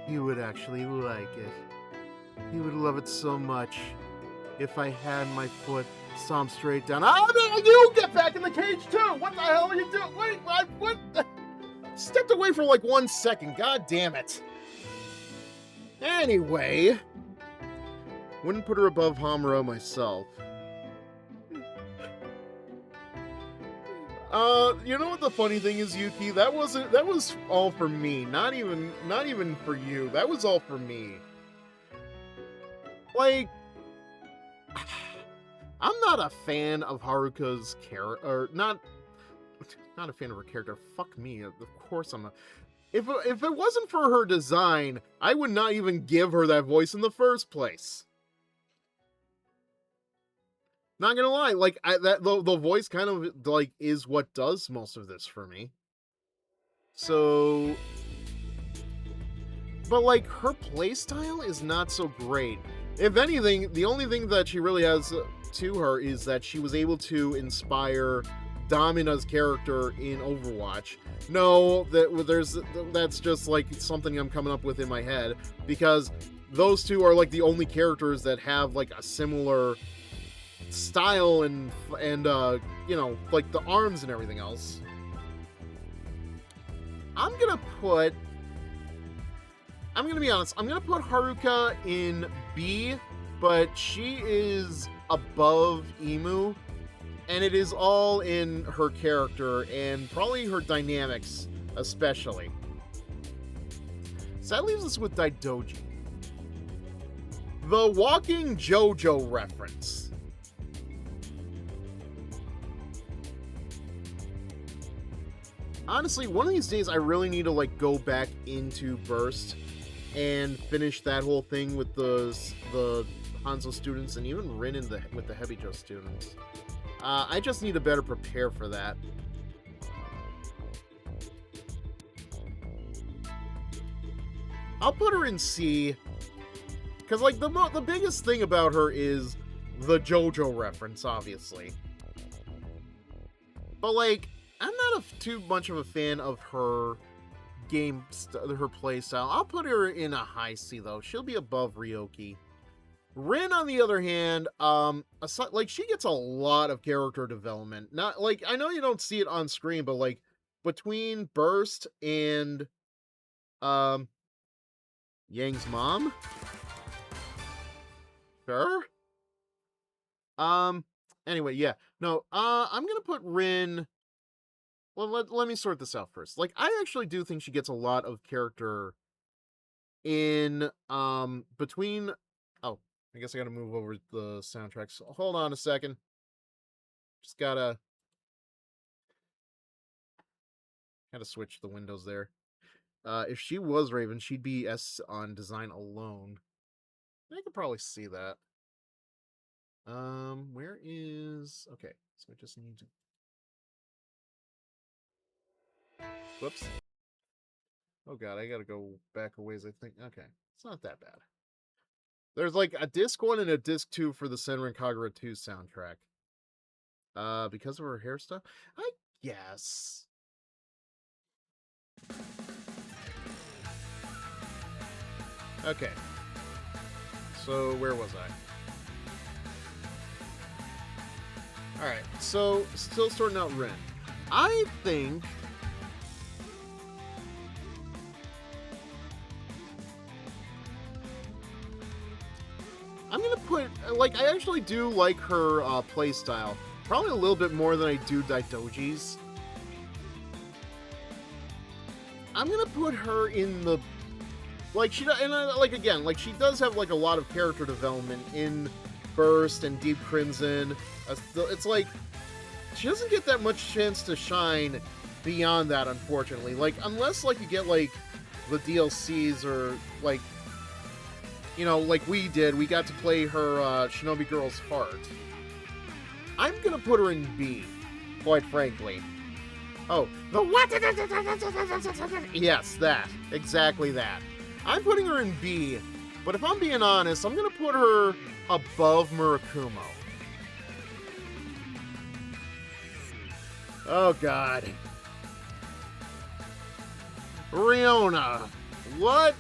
S1: He would actually like it. He would love it so much if I had my foot stomped straight down. Oh, no, you get back in the cage too! What the hell are you doing? Wait, what? Stepped away for like 1 second. God damn it. Anyway, wouldn't put her above Hamura myself. You know what the funny thing is, Yuki? That was all for me. Not even for you. That was all for me. Like, I'm not a fan of Haruka's character, or not a fan of her character. Fuck me. Of course I'm not. If it wasn't for her design, I would not even give her that voice in the first place. Not gonna lie, like the voice kind of like is what does most of this for me. So, but like her playstyle is not so great. If anything, the only thing that she really has to her is that she was able to inspire Domina's character in Overwatch. No, that's just like something I'm coming up with in my head, because those two are like the only characters that have like a similar style and you know, like the arms and everything else. I'm gonna be honest, I'm gonna put Haruka in B, but she is above Emu, and it is all in her character and probably her dynamics especially. So that leaves us with Daidoji, the walking JoJo reference. Honestly, one of these days I really need to like go back into Burst and finish that whole thing with the Hanzo students and even Rin with the Hebijo students. I just need to better prepare for that. I'll put her in C, because like the biggest thing about her is the JoJo reference, obviously. But like, I'm not too much of a fan of her her play style. I'll put her in a high C though. She'll be above Ryoki. Rin, on the other hand, like she gets a lot of character development. Not like, I know you don't see it on screen, but like between Burst and Yang's mom. Sure. Anyway, yeah. No, I'm gonna put Rin. Well, let me sort this out first. Like, I actually do think she gets a lot of character in between. Oh, I guess I gotta move over the soundtracks. So hold on a second. Just gotta switch the windows there. If she was Raven, she'd be S on design alone. I could probably see that. Where is... Okay, so I just need to... Whoops. Oh god, I gotta go back a ways, I think. Okay, it's not that bad. There's like a disc 1 and a disc 2 for the Senran Kagura 2 soundtrack. Because of her hairstyle? I guess. Okay. So, where was I? Alright, so, still sorting out Rin. I think... I'm gonna put... Like, I actually do like her playstyle. Probably a little bit more than I do... I'm gonna put her in the Like, again, like, she does have, like, a lot of character development in Burst and Deep Crimson. It's like, she doesn't get that much chance to shine beyond that, unfortunately. Like, unless, like, you get, like, the DLCs or, like, you know, like we did, we got to play her Shinobi Girl's Heart. I'm gonna put her in B, quite frankly. Oh, the what? Yes, that. Exactly that. I'm putting her in B, but if I'm being honest, I'm gonna put her above Murakumo. Oh, God. Riona. What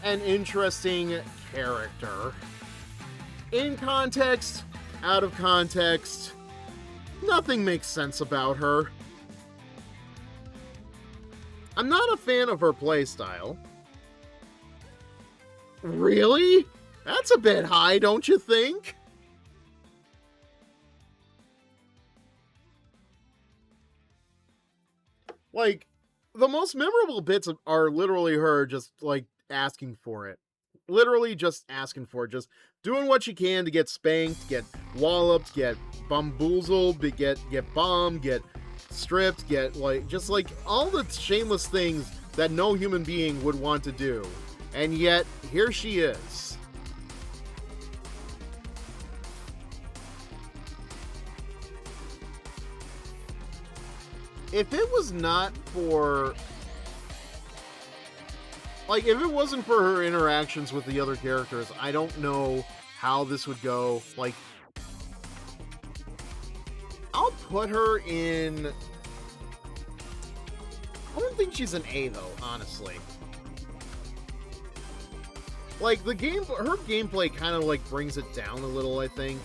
S1: an interesting character. In context, out of context, nothing makes sense about her. I'm not a fan of her playstyle. Really? That's a bit high, don't you think? Like, the most memorable bits are literally her just, like, asking for it. Literally just asking for it. Just doing what she can to get spanked, get walloped, get bamboozled, get bombed, get stripped, get, like, just, like, all the shameless things that no human being would want to do. And yet, here she is. If it was not for... Like, if it wasn't for her interactions with the other characters, I don't know how this would go. Like, I'll put her in... I don't think she's an A, though, honestly. Like, her gameplay kind of, like, brings it down a little, I think.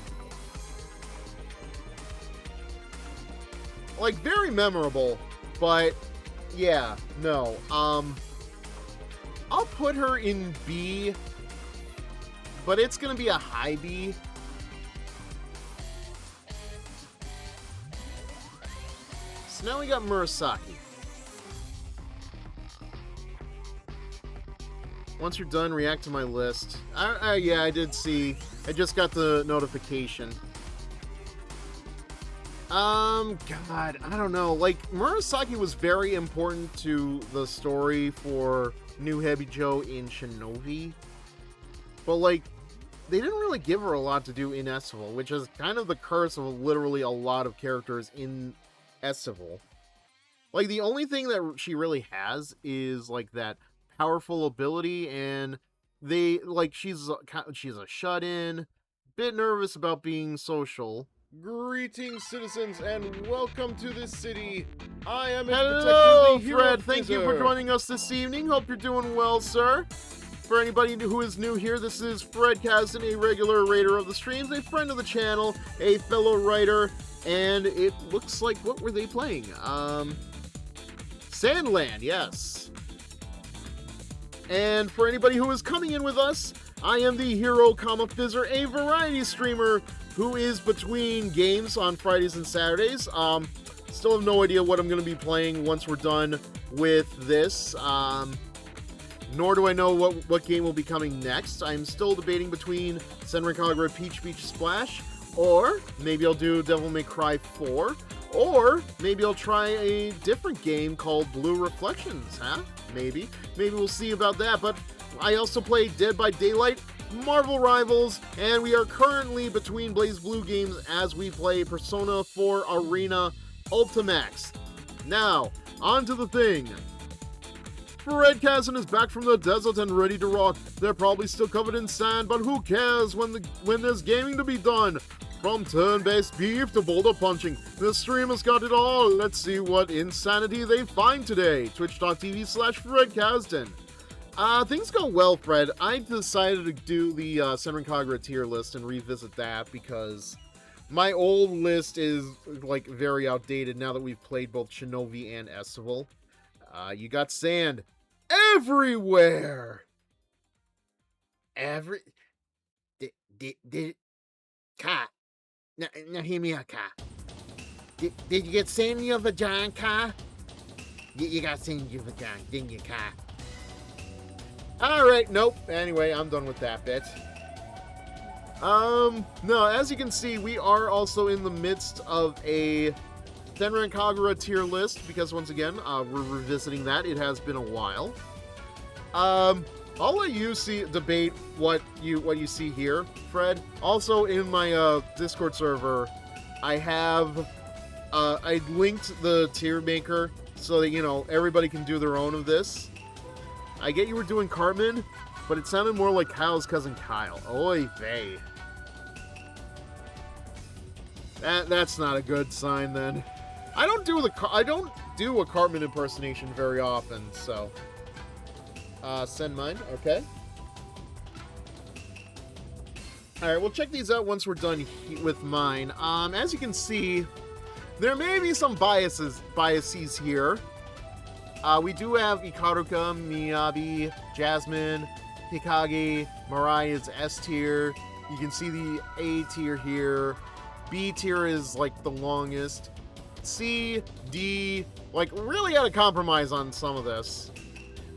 S1: Like, very memorable, but, yeah, no. I'll put her in B, but it's gonna be a high B. So now we got Murasaki. Once you're done, react to my list. Yeah, I did see. I just got the notification. God, I don't know. Like, Murasaki was very important to the story for New Hebijo in Shinobi. But, like, they didn't really give her a lot to do in Estival, which is kind of the curse of literally a lot of characters in Estival. Like, the only thing that she really has is, like, that powerful ability, and they, like, she's a shut-in, bit nervous about being social. Greetings, citizens, and welcome to this city. I am Hello, Fred. Thank you for joining us this evening. Hope you're doing well, sir. For anybody who is new here, this is Fred Kasdan, a regular raider of the streams, a friend of the channel, a fellow writer, and it looks like, what were they playing? Sandland, yes. And for anybody who is coming in with us, I am the HeroFizzer, a variety streamer who is between games on Fridays and Saturdays. Still have no idea what I'm going to be playing once we're done with this. Nor do I know what game will be coming next. I'm still debating between Senran Kagura Peach Beach Splash, or maybe I'll do Devil May Cry 4, or maybe I'll try a different game called Blue Reflections, huh? Maybe. Maybe we'll see about that, but I also play Dead by Daylight, Marvel Rivals, and we are currently between BlazBlue games as we play Persona 4 Arena Ultimax. Now, on to the thing. Fred Kasdan is back from the desert and ready to rock. They're probably still covered in sand, but who cares when there's gaming to be done? From turn-based beef to boulder punching, the streamers got it all. Let's see what insanity they find today. Twitch.tv/Fred Kasdan. Things go well, Fred. I decided to do the Senran Kagura tier list and revisit that because my old list is, like, very outdated now that we've played both Shinobi and Estival. You got sand everywhere. Ka. Now hear me out, Ka. Did you get sand in your vagina, Ka? You got sand in your vagina, didn't you, Ka? Alright, nope. Anyway, I'm done with that bit. No, as you can see, we are also in the midst of a Senran Kagura tier list, because once again, we're revisiting that. It has been a while. I'll let you debate what you see here, Fred. Also, in my Discord server, I have I linked the tier maker so that, you know, everybody can do their own of this. I get you were doing Cartman, but it sounded more like Kyle's cousin Kyle. Oy vey. That's not a good sign then. I don't do a Cartman impersonation very often, so send mine, okay. Alright, we'll check these out once we're done with mine. As you can see, there may be some biases here. We do have Ikaruka, Miyabi, Jasmine, Hikage, Mariah's S tier. You can see the A tier here. B tier is like the longest. C, D, like really had a compromise on some of this.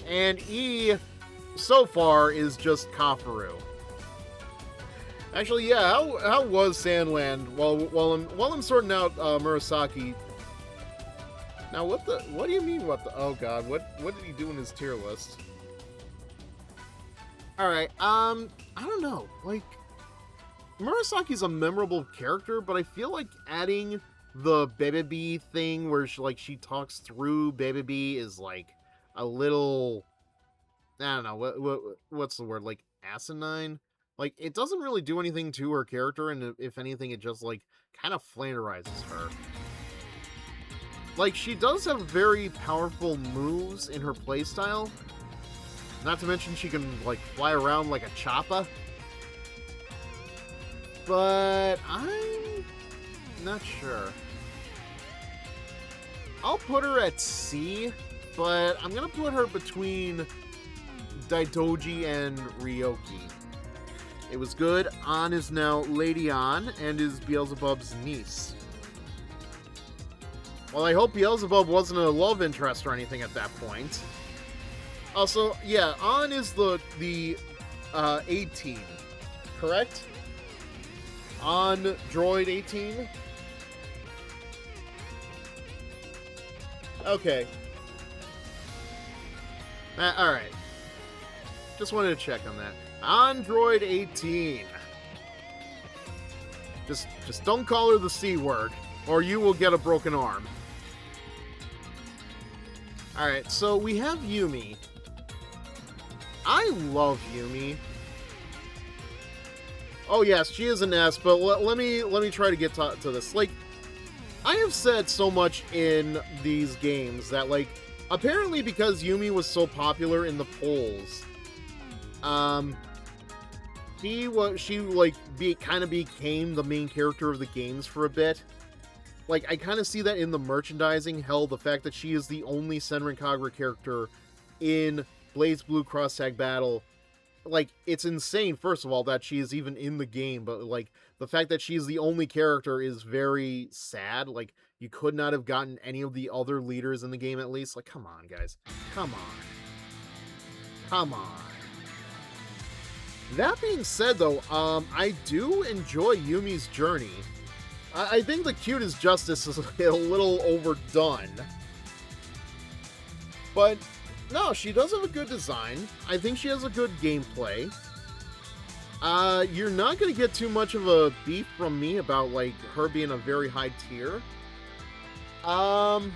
S1: And E, so far, is just Kafaru. Actually, yeah, how was Sandland while I'm sorting out Murasaki? Now what do you mean oh god, what did he do in his tier list? Alright, I don't know, like Murasaki's a memorable character, but I feel like adding the Baby thing where she talks through Baby is like a little, I don't know, what's the word, like asinine? Like, it doesn't really do anything to her character, and if anything, it just, like, kind of flanderizes her. Like, she does have very powerful moves in her playstyle. Not to mention she can, like, fly around like a choppa. But I'm not sure. I'll put her at C, but I'm gonna put her between Daidoji and Ryoki. It was good. An is now Lady An and is Beelzebub's niece. Well, I hope Beelzebub wasn't a love interest or anything at that point. Also, yeah, An is the 18, correct? On Droid 18? Okay. Alright. Just wanted to check on that. Android 18. Just don't call her the C word, or you will get a broken arm. Alright, so we have Yumi. I love Yumi. Oh yes, she is an S, but let me try to get to this. Like, I have said so much in these games that, like, apparently because Yumi was so popular in the polls, she kind of became the main character of the games for a bit. Like, I kind of see that in the merchandising. Hell, the fact that she is the only Senran Kagura character in Blaze Blue Cross Tag Battle, like, it's insane, first of all, that she is even in the game, but, like, the fact that she's the only character is very sad. Like, you could not have gotten any of the other leaders in the game, at least. Like, come on, guys. Come on. Come on. That being said, though, I do enjoy Yumi's journey. I think the cute as justice is a little overdone. But, no, she does have a good design. I think she has a good gameplay. You're not going to get too much of a beef from me about, like, her being a very high tier. And,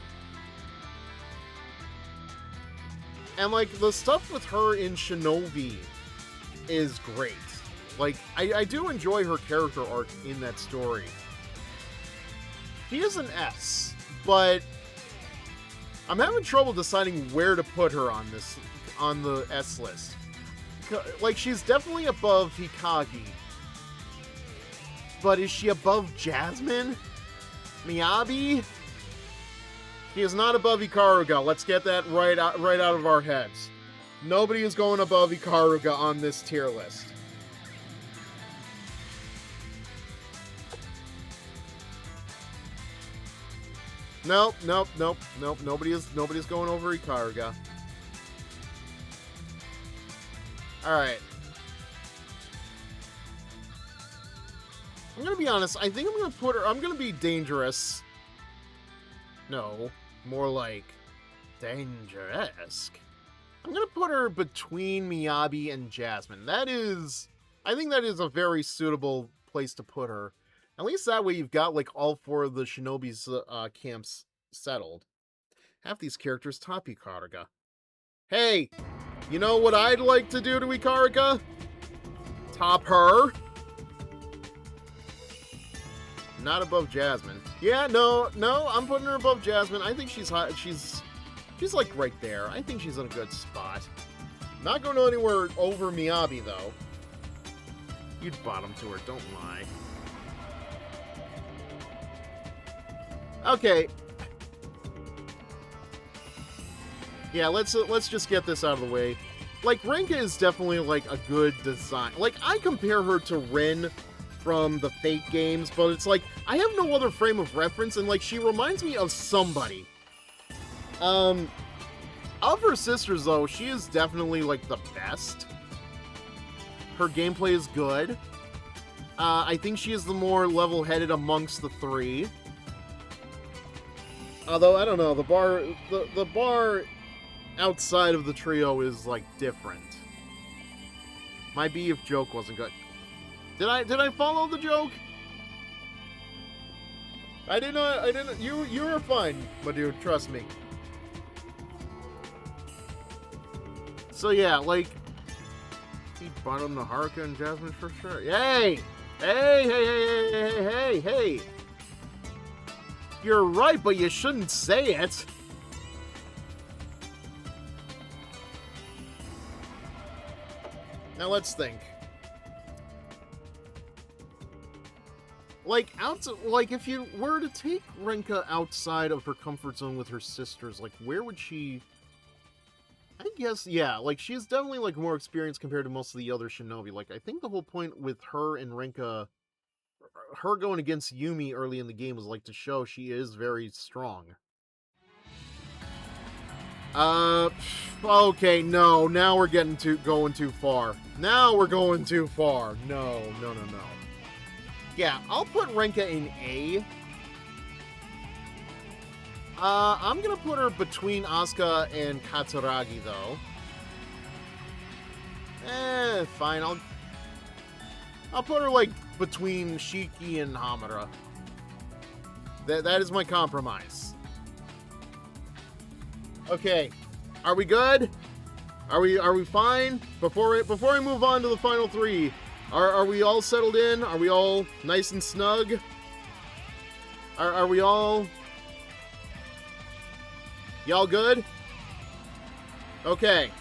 S1: like, the stuff with her in Shinobi is great. Like, I do enjoy her character arc in that story. She is an S, but I'm having trouble deciding where to put her on the S list. Like, she's definitely above Hikage, but is she above Jasmine? Miyabi? She is not above Ikaruga. Let's get that right out of our heads. Nobody is going above Ikaruga on this tier list. Nope. Nobody's going over Ikaruga. Alright. I'm gonna be honest, I think I'm gonna put her... I'm gonna be dangerous. No, more like dangerous. I'm gonna put her between Miyabi and Jasmine. That is... I think that is a very suitable place to put her. At least that way you've got, like, all 4 of the shinobi's camps settled. Half these characters top Ikarika. Hey! You know what I'd like to do to Ikarika? Top her. Not above Jasmine. Yeah, no, I'm putting her above Jasmine. I think she's hot. She's like right there. I think she's in a good spot. Not going anywhere over Miyabi, though. You'd bottom to her, don't lie. Okay. Yeah, let's just get this out of the way. Like, Rinka is definitely, like, a good design. Like, I compare her to Rin from the Fate games, but it's like, I have no other frame of reference, and, like, she reminds me of somebody. Of her sisters, though, she is definitely, like, the best. Her gameplay is good. I think she is the more level-headed amongst the 3. Although, I don't know, the bar outside of the trio is, like, different. Might be if joke wasn't good. Did I follow the joke? I didn't, you were fine, my dude, trust me. So yeah, like, he bottomed the Haruka and Jasmine for sure. Yay! Hey! You're right, but you shouldn't say it. Now let's think. Like, if you were to take Rinka outside of her comfort zone with her sisters, like, where would she... I guess, yeah, like, she's definitely, like, more experienced compared to most of the other shinobi. Like, I think the whole point with her and Rinka, her going against Yumi early in the game was, like, to show she is very strong. Okay, no, now we're going too far. Now we're going too far. No. Yeah, I'll put Rinka in A. I'm gonna put her between Asuka and Katsuragi, though. Fine, I'll put her, like, between Shiki and Hamura. That is my compromise. Okay, are we good? Are we fine? Before we move on to the final 3, are we all settled in? Are we all nice and snug? Are we all... Y'all good? Okay.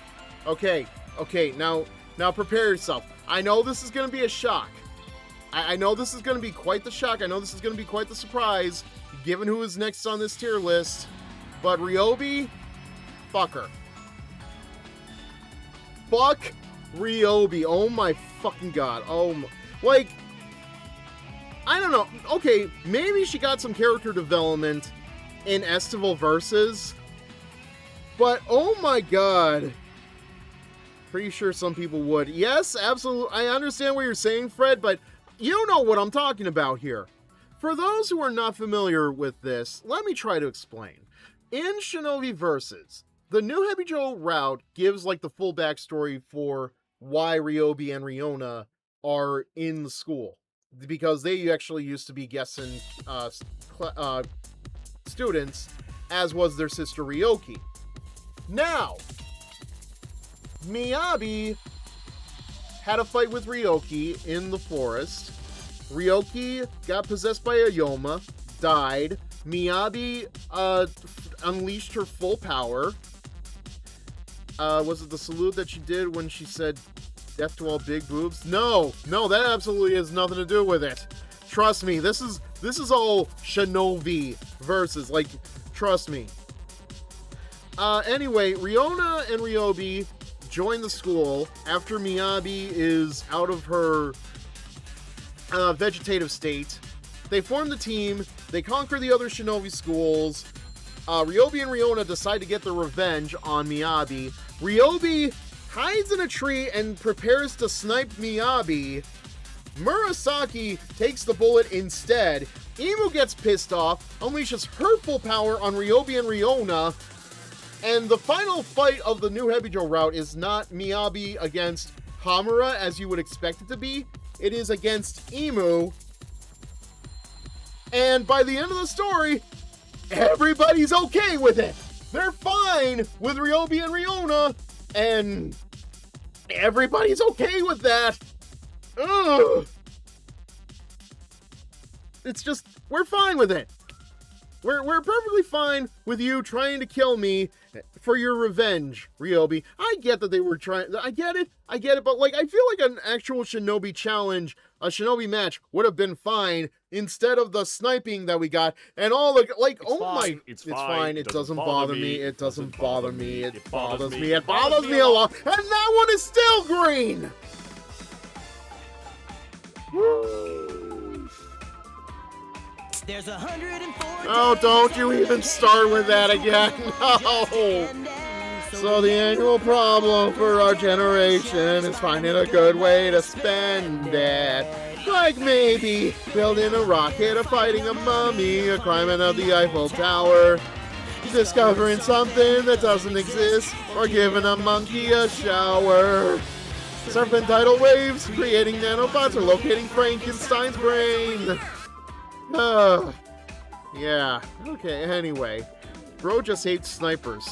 S1: Now prepare yourself. I know this is gonna be a shock. I know this is gonna be quite the shock. I know this is gonna be quite the surprise, given who is next on this tier list. But Ryobi, fuck her. Fuck Ryobi. Oh my fucking god. Oh my, like, I don't know. Okay, maybe she got some character development in Estival Versus. But, oh my god. Pretty sure some people would. Yes, absolutely. I understand what you're saying, Fred, but you know what I'm talking about here. For those who are not familiar with this, let me try to explain. In Shinobi Versus, the new Hebijo route gives, like, the full backstory for why Ryobi and Riona are in the school. Because they actually used to be Gessen students, as was their sister Ryoki. Now, Miyabi had a fight with Ryoki in the forest. Ryoki got possessed by a Yoma, died. Miyabi unleashed her full power. Was it the salute that she did when she said death to all big boobs? No, that absolutely has nothing to do with it. Trust me, this is all Shinobi Versus, like, trust me. Anyway, Riona and Ryobi join the school after Miyabi is out of her vegetative state. They form the team, they conquer the other Shinobi schools. Ryobi and Riona decide to get their revenge on Miyabi. Ryobi, hides in a tree and prepares to snipe Miyabi. Murasaki takes the bullet instead. Imu gets pissed off, unleashes her full power on Ryobi and Riona, and the final fight of the new Hebijo route is not Miyabi against Hamura as you would expect it to be. It is against Imu. And by the end of the story, everybody's okay with it. They're fine with Ryobi and Riona, and everybody's okay with that. Ugh. It's just, we're fine with it. We're perfectly fine with you trying to kill me for your revenge, Ryobi. I get that they were trying, I get it, but like, I feel like an actual shinobi challenge, a shinobi match would have been fine instead of the sniping that we got and all the, like, it's fine, it doesn't bother me, it doesn't bother me, it bothers me a lot, and that one is still green!
S2: There's 104.
S1: Oh, don't you even start with that again. No. So the annual problem for our generation is finding a good way to spend it. Like maybe building a rocket or fighting a mummy or climbing up the Eiffel Tower. Discovering something that doesn't exist or giving a monkey a shower. Surfing tidal waves, creating nanobots, or locating Frankenstein's brain. Yeah, okay, anyway. Bro just hates snipers.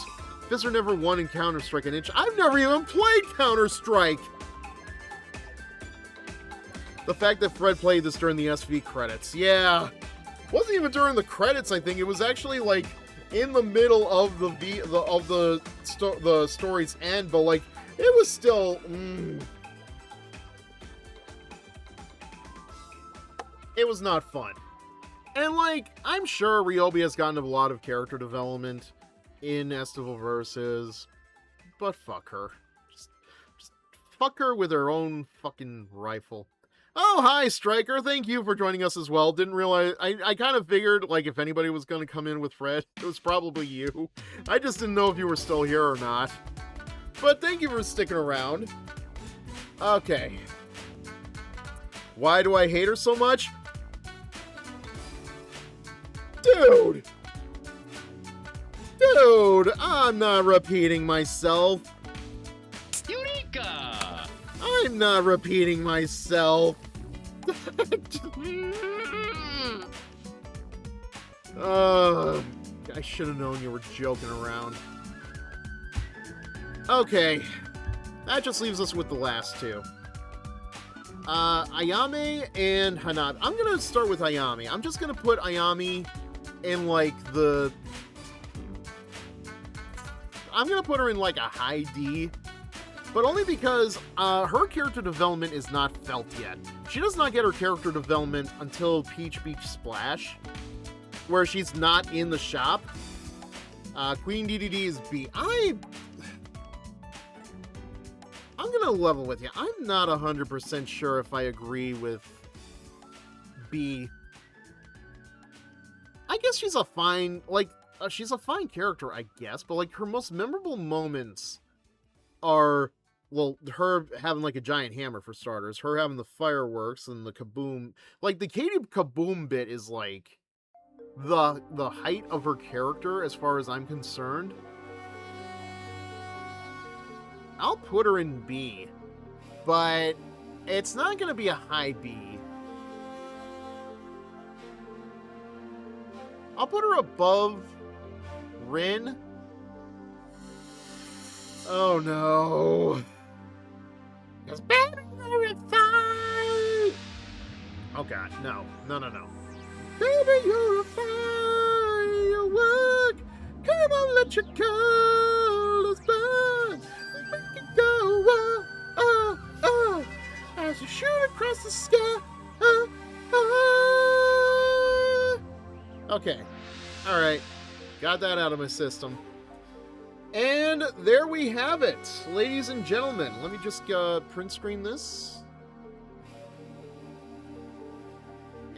S1: Fizzer never won in Counter-Strike an inch. I've never even played Counter-Strike! The fact that Fred played this during the SV credits. Yeah. Wasn't even during the credits, I think. It was actually, like, in the middle of the story's end, but, like, it was still... It was not fun. And, like, I'm sure Ryobi has gotten a lot of character development in Estival Versus, but fuck her. Just fuck her with her own fucking rifle. Oh, hi, Striker. Thank you for joining us as well. Didn't realize... I kind of figured, like, if anybody was going to come in with Fred, it was probably you. I just didn't know if you were still here or not. But thank you for sticking around. Okay. Why do I hate her so much? Dude, I'm not repeating myself.
S3: Eureka!
S1: I'm not repeating myself. I should have known you were joking around. Okay, that just leaves us with the last two. Ayame and Hanabi. I'm gonna start with Ayame. I'm just gonna put Ayame in, like, I'm gonna put her in, like, a high D, but only because her character development is not felt yet. She does not get her character development until Peach Beach Splash, where she's not in the shop. Queen DDD is B. I'm gonna level with you. I'm not 100% sure if I agree with B. I guess she's a fine, like, she's a fine character, I guess, but, like, her most memorable moments are, well, her having, like, a giant hammer, for starters, her having the fireworks and the kaboom. Like, the Katie kaboom bit is, like, the height of her character, as far as I'm concerned. I'll put her in B, but it's not going to be a high B. I'll put her above Rin. Oh no. 'Cause baby, you're fine. Oh god, no. Baby, you're a firework. Come on, let your colors burn. Make it go, oh, oh, oh, as you shoot across the sky. Oh, oh. Okay, all right, got that out of my system. And there we have it, ladies and gentlemen. Let me just print screen this.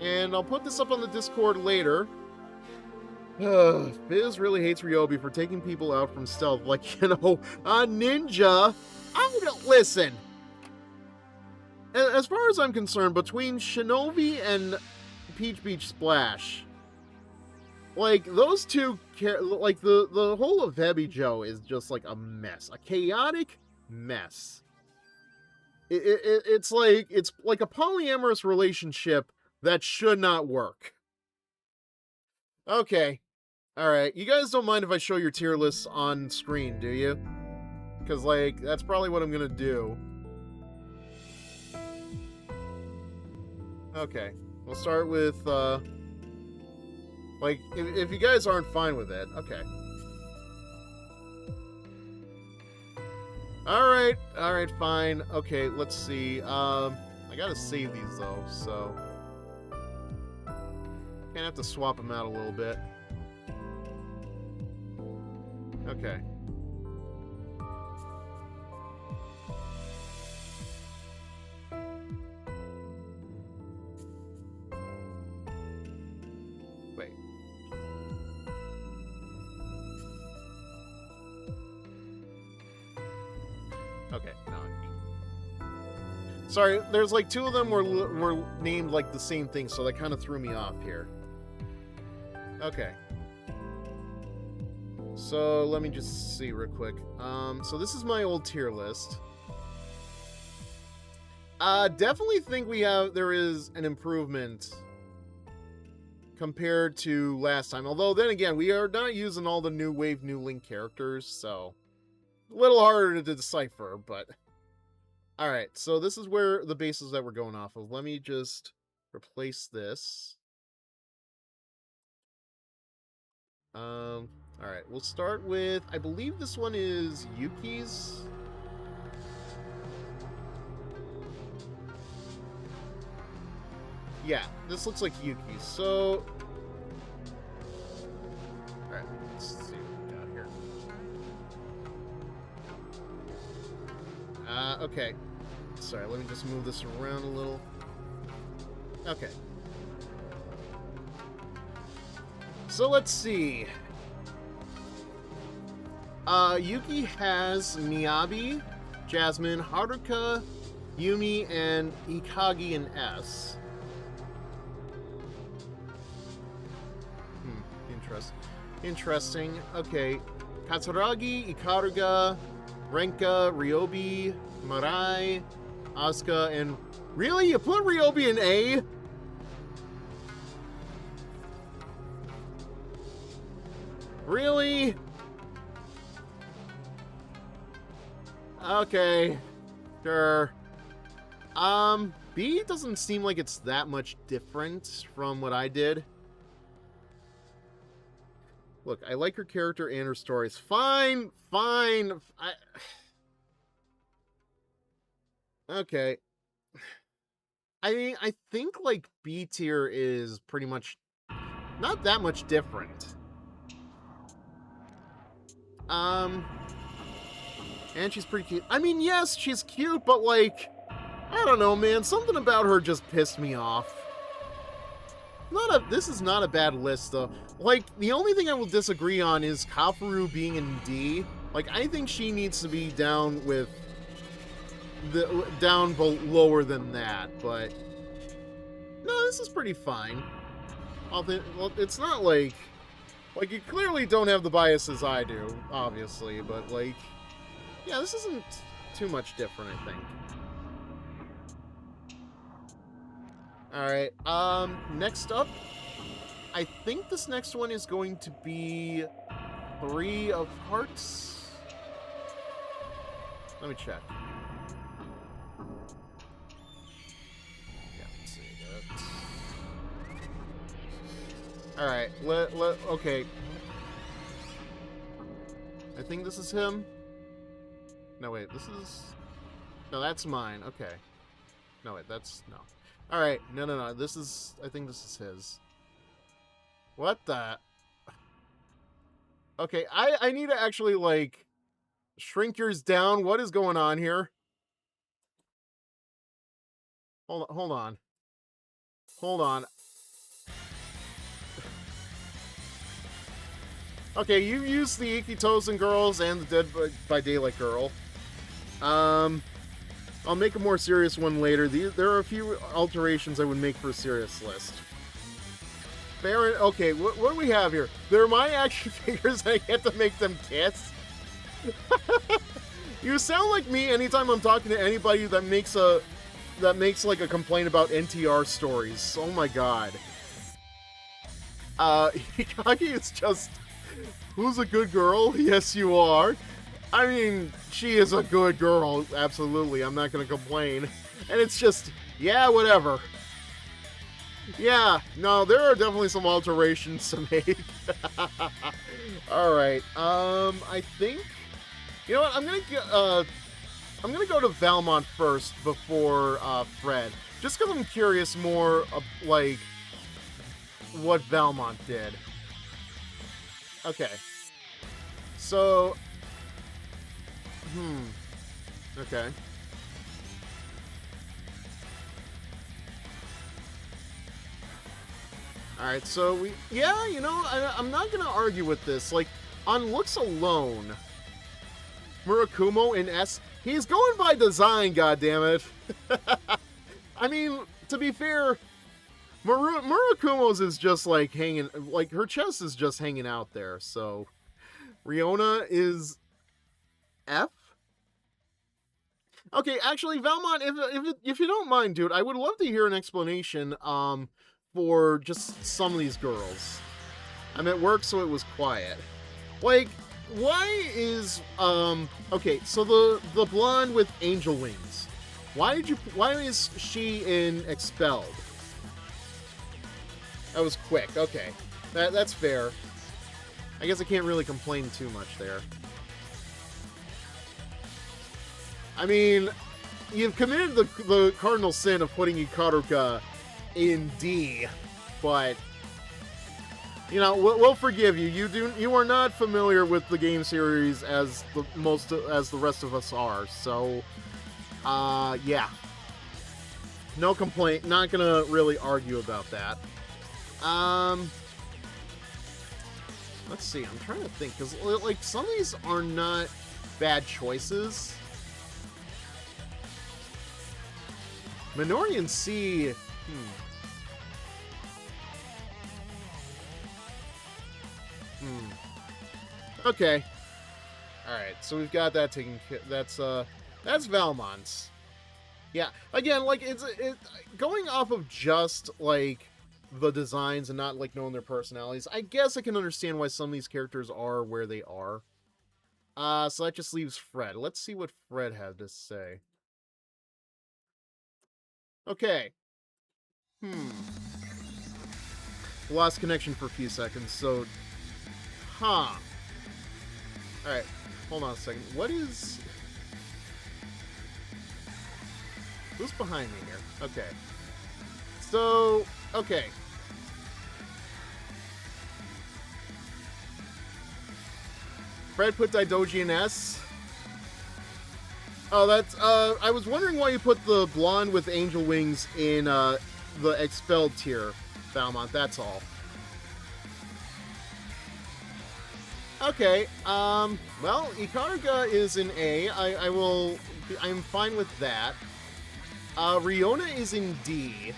S1: And I'll put this up on the Discord later. Fizz really hates Ryobi for taking people out from stealth, like, you know, a ninja. listen. As far as I'm concerned, between Shinobi and Peach Beach Splash, like, those two, like, the whole of Joe is just, like, a mess. A chaotic mess. It's like a polyamorous relationship that should not work. Okay. Alright. You guys don't mind if I show your tier lists on screen, do you? Because, like, that's probably what I'm gonna do. Okay. We'll start with, like, if you guys aren't fine with it, okay. Alright, fine. Okay, let's see. I gotta save these, though, so... Gonna have to swap them out a little bit. Okay. Wait. Okay, no. Sorry, there's like two of them were named like the same thing, so that kind of threw me off here. Okay. So let me just see real quick. So this is my old tier list. Definitely think there is an improvement compared to last time. Although then again, we are not using all the new wave, new Link characters, so a little harder to decipher, but all right. So this is where the bases that we're going off of. Let me just replace this. All right, we'll start with, I believe this one is Yuki's. Yeah, this looks like Yuki's. So, all right, let's see what we got here. Okay. Sorry, let me just move this around a little. Okay. So let's see. Yuki has Miyabi, Jasmine, Haruka, Yumi, and Ikagi in S. Interesting. Okay. Katsuragi, Ikaruga, Renka, Ryobi, Marai, Asuka, and... Really? You put Ryobi in A? Really? Okay. Sure. B doesn't seem like it's that much different from what I did. Look, I like her character and her stories. Fine. Okay. I mean, I think, like, B tier is pretty much not that much different. And she's pretty cute. I mean, yes, she's cute, but, like, I don't know, man. Something about her just pissed me off. This is not a bad list, though. Like, the only thing I will disagree on is Kafaru being in D. Like, I think she needs to be down with... lower than that, but... No, this is pretty fine. Well, it's not like... Like, you clearly don't have the biases I do, obviously, but, like... Yeah, this isn't too much different, I think. Alright, next up, I think this next one is going to be 3 of Hearts. Let me check. Yeah, let's see that. Alright, okay. I think this is him. No, wait, this is... No, that's mine, okay. No, wait, that's... No. Alright, no, this is... I think this is his. What the... Okay, I need to actually, like, shrink yours down. What is going on here? Hold on. Okay, you used the Ikitosen girls and the Dead by Daylight girl. I'll make a more serious one later. There are a few alterations I would make for a serious list. Baron, okay, what do we have here? They're my action figures and I get to make them kiss? You sound like me anytime I'm talking to anybody that makes like a complaint about NTR stories. Oh my god. Hikage is just... Who's a good girl? Yes, you are. I mean, she is a good girl, absolutely. I'm not gonna complain. And it's just, yeah, whatever. Yeah, no, there are definitely some alterations to make. Alright, I think... You know what, I'm gonna go to Valmont first before, Fred. Just because I'm curious more of, like, what Valmont did. Okay. So... Okay. Alright, so yeah, you know, I'm not gonna argue with this. Like, on looks alone, Murakumo in S, he's going by design, goddammit. I mean, to be fair, Murakumo's is just like hanging, like her chest is just hanging out there, so Riona is F? Okay, actually, Valmont, if you don't mind, dude, I would love to hear an explanation, for just some of these girls. I'm at work, so it was quiet. Like, why is, okay, so the blonde with angel wings, why is she in Expelled? That was quick, okay. That's fair. I guess I can't really complain too much there. I mean, you've committed the cardinal sin of putting Ikaruga in D, but you know, we'll forgive you. You are not familiar with the game series as the rest of us are. So, yeah, no complaint. Not gonna really argue about that. Let's see. I'm trying to think because like some of these are not bad choices. Minorian C. Okay. Alright, so we've got that taken care. That's Valmont's. Yeah, again, like, it's going off of just, like, the designs and not, like, knowing their personalities. I guess I can understand why some of these characters are where they are. So that just leaves Fred. Let's see what Fred had to say. Okay. Lost connection for a few seconds, so... Huh. Alright, hold on a second. What is... Who's behind me here? Okay. So, okay. Fred put Daidoji in S. Oh, that's, I was wondering why you put the blonde with angel wings in, the Expelled tier, Valmont, that's all. Okay, well, Ikaruga is in A. I'm fine with that. Riona is in D.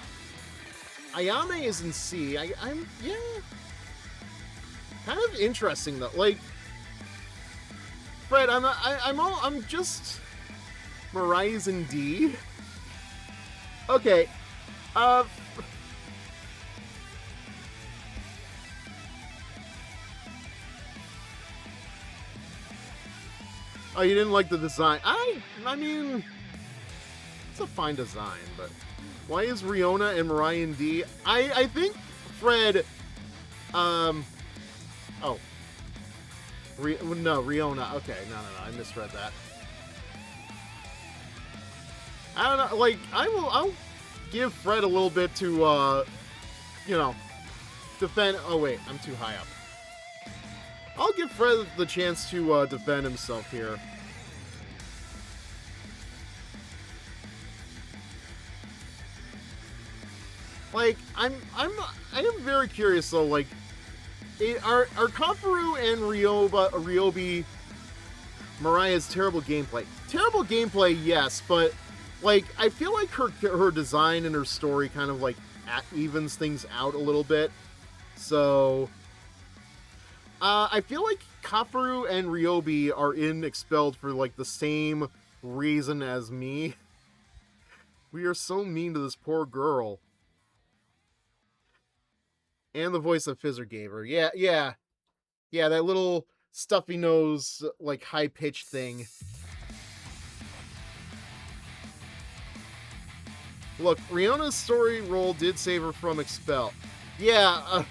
S1: Ayame is in C. I'm, yeah. Kind of interesting, though. Like, Fred, I'm just... Mariah's in D. Okay. Oh, you didn't like the design. I mean, it's a fine design, but why is Riona and Mariah in D? I think Fred, oh. No, Riona. Okay, no, I misread that. I don't know, like, I'll give Fred a little bit to, you know, defend... Oh, wait, I'm too high up. I'll give Fred the chance to, defend himself here. Like, I am very curious, though, like, are Kafaru and Ryobi Mariah's terrible gameplay. Terrible gameplay, yes, but like I feel like her design and her story kind of like evens things out a little bit. So I feel like Kafaru and Ryobi are expelled for like the same reason as me. We are so mean to this poor girl. And the voice of Fizzer gave her. Yeah, that little stuffy nose, like high-pitched thing. Look, Riona's story role did save her from expel. Yeah,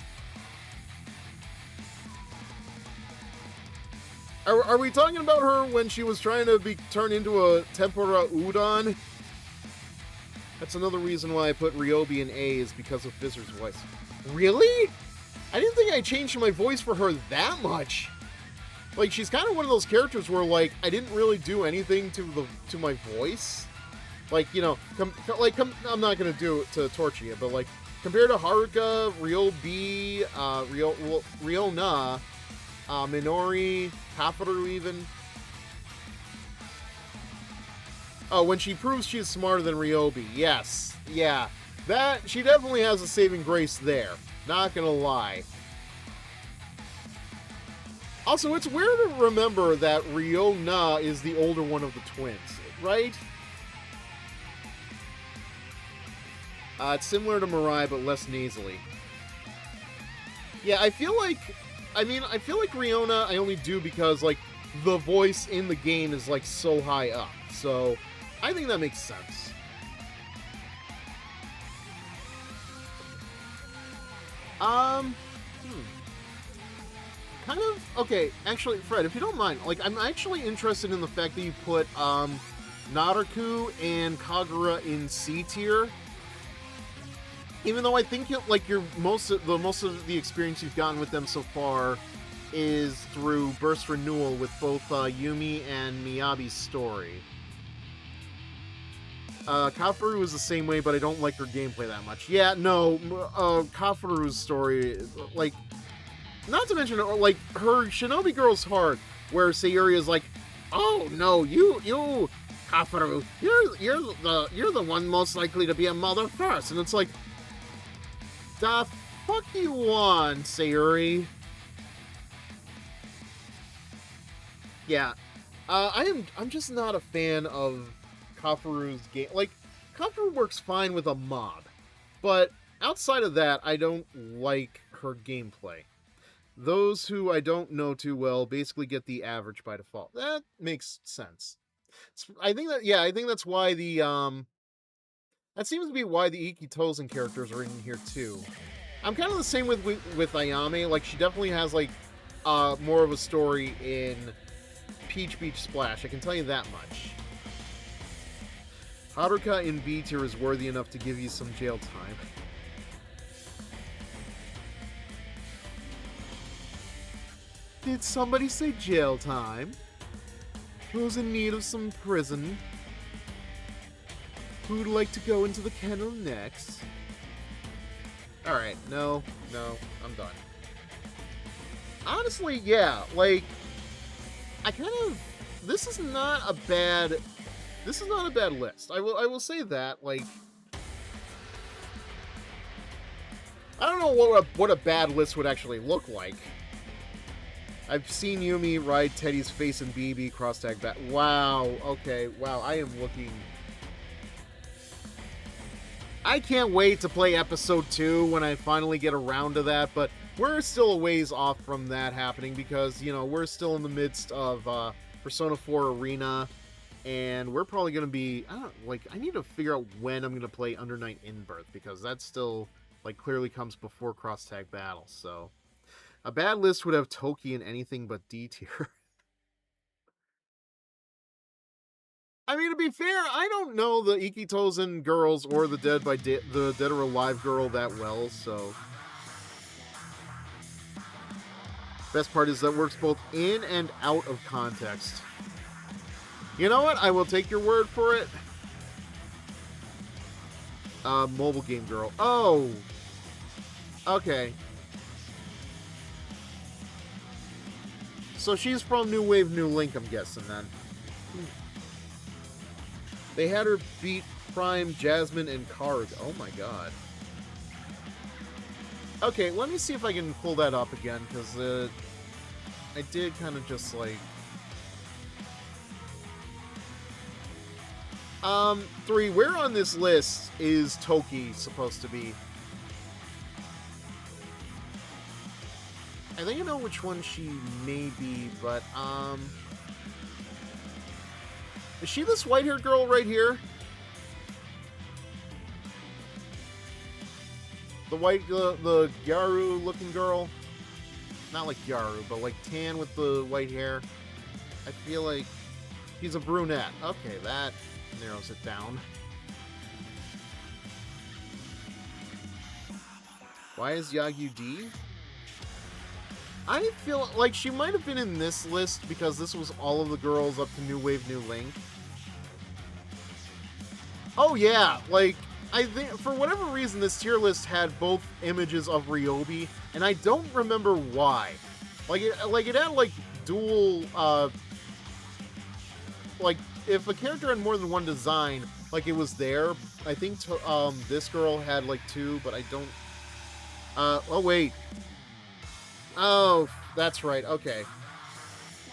S1: Are we talking about her when she was trying to be turned into a tempura udon? That's another reason why I put Ryobi in A, is because of Fizzer's voice. Really? I didn't think I changed my voice for her that much. Like, she's kind of one of those characters where, like, I didn't really do anything to my voice. Like, you know, I'm not gonna do it to torture you, but like, compared to Haruka, Ryobi, Riona, Minori, Kafaru even. Oh, when she proves she's smarter than Ryobi, yes. Yeah, that, she definitely has a saving grace there. Not gonna lie. Also, it's weird to remember that Riona is the older one of the twins, right? It's similar to Mirai, but less nasally. Yeah, I feel like Riona I only do because, like, the voice in the game is, like, so high up. So, I think that makes sense. Kind of, okay, actually, Fred, if you don't mind, like, I'm actually interested in the fact that you put, Naraku and Kagura in C tier. Even though I think most of the experience you've gotten with them so far is through Burst Renewal with both Yumi and Miyabi's story. Kafuru is the same way, but I don't like her gameplay that much. Yeah, no, Kafuru's story, like, not to mention, like, her Shinobi Girl's Heart, where Sayuri is like, oh no, you, Kafuru, you're the one most likely to be a mother first, and it's like, the fuck you want, Sayuri? Yeah, I'm just not a fan of Kafuru's game. Like, Kafuru works fine with a mob, but outside of that, I don't like her gameplay. Those who I don't know too well basically get the average by default. That makes sense. I think that's why the that seems to be why the Ikitosen characters are in here too. I'm kind of the same with Ayame. Like, she definitely has like more of a story in Peach Beach Splash. I can tell you that much. Haruka in B tier is worthy enough to give you some jail time. Did somebody say jail time? Who's in need of some prison? Who'd like to go into the kennel next? Alright, no, I'm done. Honestly, yeah, like, this is not a bad list. I will say that, like, I don't know what a bad list would actually look like. I've seen Yumi ride Teddy's face in BB cross-tag back. Wow, okay, wow, I am looking... I can't wait to play episode 2 when I finally get around to that, but we're still a ways off from that happening because, you know, we're still in the midst of Persona 4 Arena, and we're probably going to be, I need to figure out when I'm going to play Under Night In-Birth, because that still, like, clearly comes before cross-tag battle, so... A bad list would have Toki in anything but D tier. I mean, to be fair, I don't know the Ikitosen girls or the Dead or Alive girl that well, so... Best part is that works both in and out of context. You know what? I will take your word for it. Mobile game girl. Oh! Okay. So she's from New Wave, New Link, I'm guessing then. They had her beat Prime, Jasmine, and Karg. Oh my god. Okay, let me see if I can pull that up again, because I did kind of just like... 3, where on this list is Toki supposed to be? I think I know which one she may be, but, is she this white-haired girl right here? The the Gyaru-looking girl? Not like Gyaru, but like tan with the white hair. I feel like she's a brunette. Okay, that narrows it down. Why is Yagyu D? I feel like she might have been in this list because this was all of the girls up to New Wave, New Link. Oh yeah, like, I think, for whatever reason, this tier list had both images of Ryobi, and I don't remember why. Like, it had, like, dual, like, if a character had more than one design, like, it was there. I think, this girl had, like, 2, but I don't, oh, wait. Oh, that's right, okay.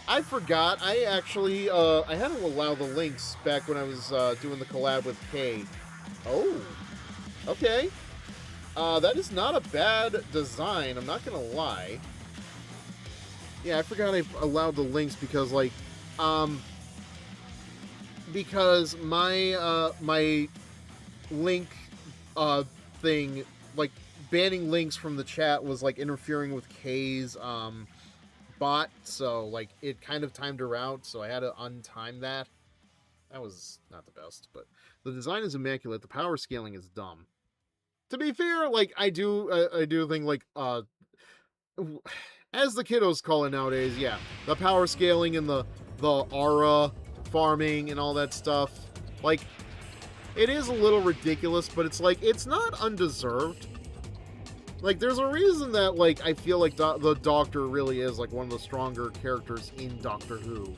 S1: I forgot, I actually, I had to allow the links back when I was, doing the collab with Kay. Oh, okay. That is not a bad design, I'm not gonna lie. Yeah, I forgot I allowed the links because, like, because my, my link, thing, like, banning links from the chat was, like, interfering with Kay's, bot, so, like, it kind of timed her out, so I had to untime that. That was not the best, but the design is immaculate. The power scaling is dumb. To be fair, like, I do think, like, as the kiddos call it nowadays, yeah, the power scaling and the aura farming and all that stuff, like, it is a little ridiculous, but it's, like, it's not undeserved. Like, there's a reason that, like, I feel like the Doctor really is, like, one of the stronger characters in Doctor Who.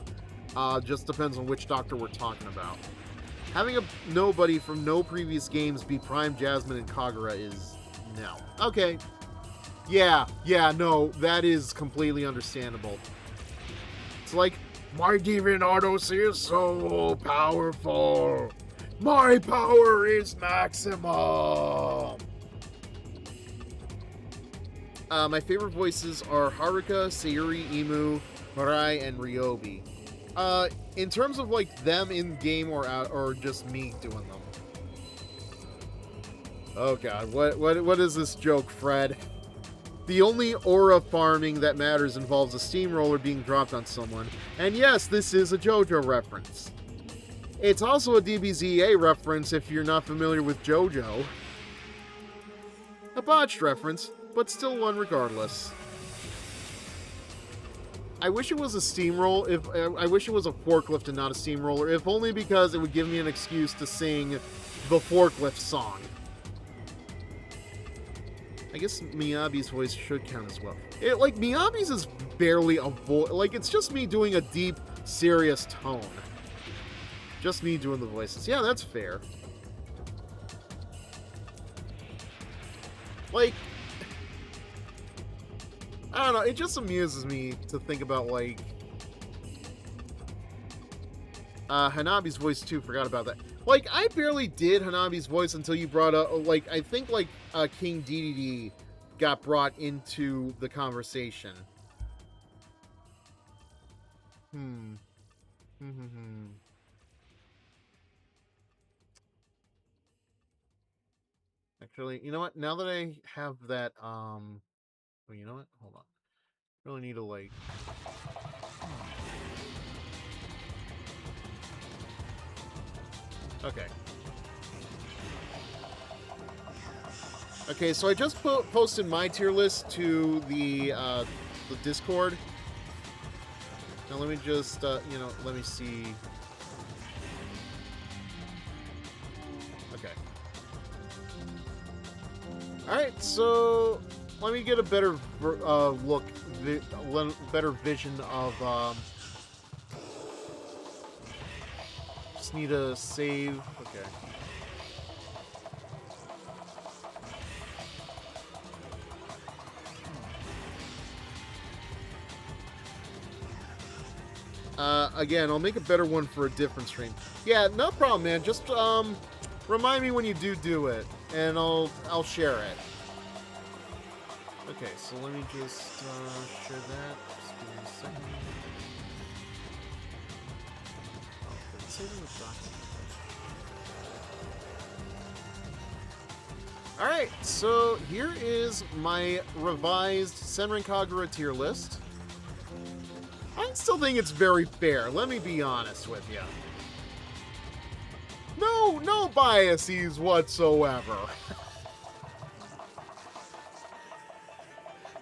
S1: Just depends on which Doctor we're talking about. Having a nobody from no previous games be Prime, Jasmine, and Kagura is... no. Okay. Yeah, no, that is completely understandable. It's like, my Demon Ardos is so powerful. My power is maximum. My favorite voices are Haruka, Sayuri, Imu, Mirai, and Ryobi. In terms of, like, them in game or out, or just me doing them. Oh god, what is this joke, Fred? The only aura farming that matters involves a steamroller being dropped on someone. And yes, this is a JoJo reference. It's also a DBZA reference if you're not familiar with JoJo. A botched reference, but still one regardless. I wish it was a steamroll. I wish it was a forklift and not a steamroller, if only because it would give me an excuse to sing the forklift song. I guess Miyabi's voice should count as well. Like, Miyabi's is barely a voice. Like, it's just me doing a deep, serious tone. Just me doing the voices. Yeah, that's fair. Like, I don't know, it just amuses me to think about, like, Hanabi's voice too, forgot about that. Like, I barely did Hanabi's voice until you brought up, like, I think, like, King DDD got brought into the conversation. Actually, you know what, now that I have that, well, you know what, hold on. Really need to, like... okay. Okay, so I just posted my tier list to the Discord. Now let me just, you know, let me see. Okay. Alright, so let me get a better look, better vision of. Just need to save. Okay. Again, I'll make a better one for a different stream. Yeah, no problem, man. Just remind me when you do it, and I'll share it. Okay, so let me just share that. Just give me a second. Oh, it's saving the document. All right, so here is my revised Senran Kagura tier list. I still think it's very fair, let me be honest with you. No biases whatsoever.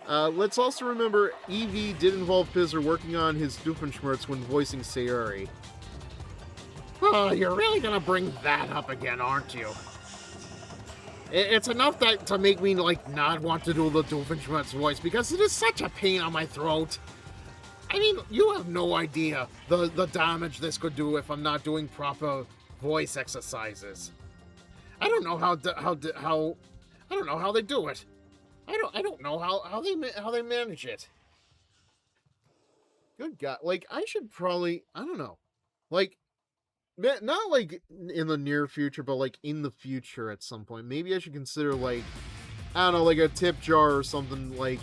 S1: Let's also remember, EV did involve Fizzer working on his Doofenshmirtz when voicing Sayuri. Oh, you're really gonna bring that up again, aren't you? It's enough to make me, like, not want to do the Doofenshmirtz voice, because it is such a pain on my throat. I mean, you have no idea the damage this could do if I'm not doing proper voice exercises. I don't know how I don't know how they do it. I don't know how they manage it. Good God, like I should probably, I don't know, like not like in the near future, but like in the future at some point. Maybe I should consider, like, I don't know, like a tip jar or something, like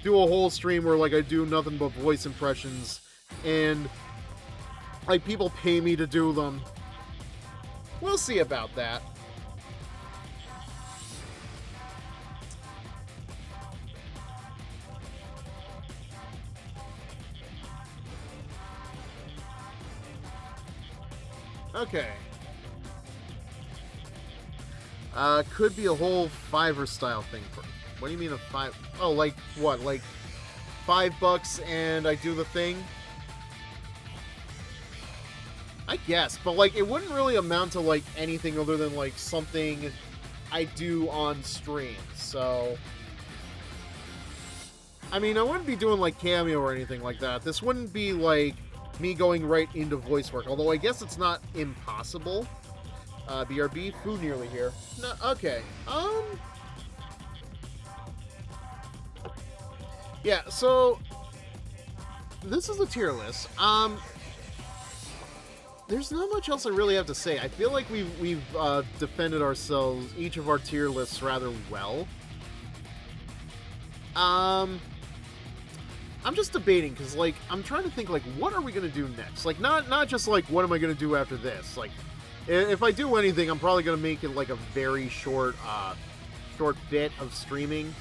S1: do a whole stream where like I do nothing but voice impressions and like people pay me to do them. We'll see about that. Okay. Could be a whole Fiverr style thing. What do you mean a five? Oh, like what? Like $5 and I do the thing? I guess, but like it wouldn't really amount to like anything other than like something I do on stream. So, I mean, I wouldn't be doing like Cameo or anything like that. This wouldn't be like me going right into voice work, although I guess it's not impossible. BRB, food nearly here. No, okay. Yeah, so this is the tier list. There's not much else I really have to say. I feel like we've defended ourselves, each of our tier lists, rather well. I'm just debating, because, like, I'm trying to think, like, what are we going to do next? Like, not just, like, what am I going to do after this? Like, if I do anything, I'm probably going to make it, like, a very short bit of streaming.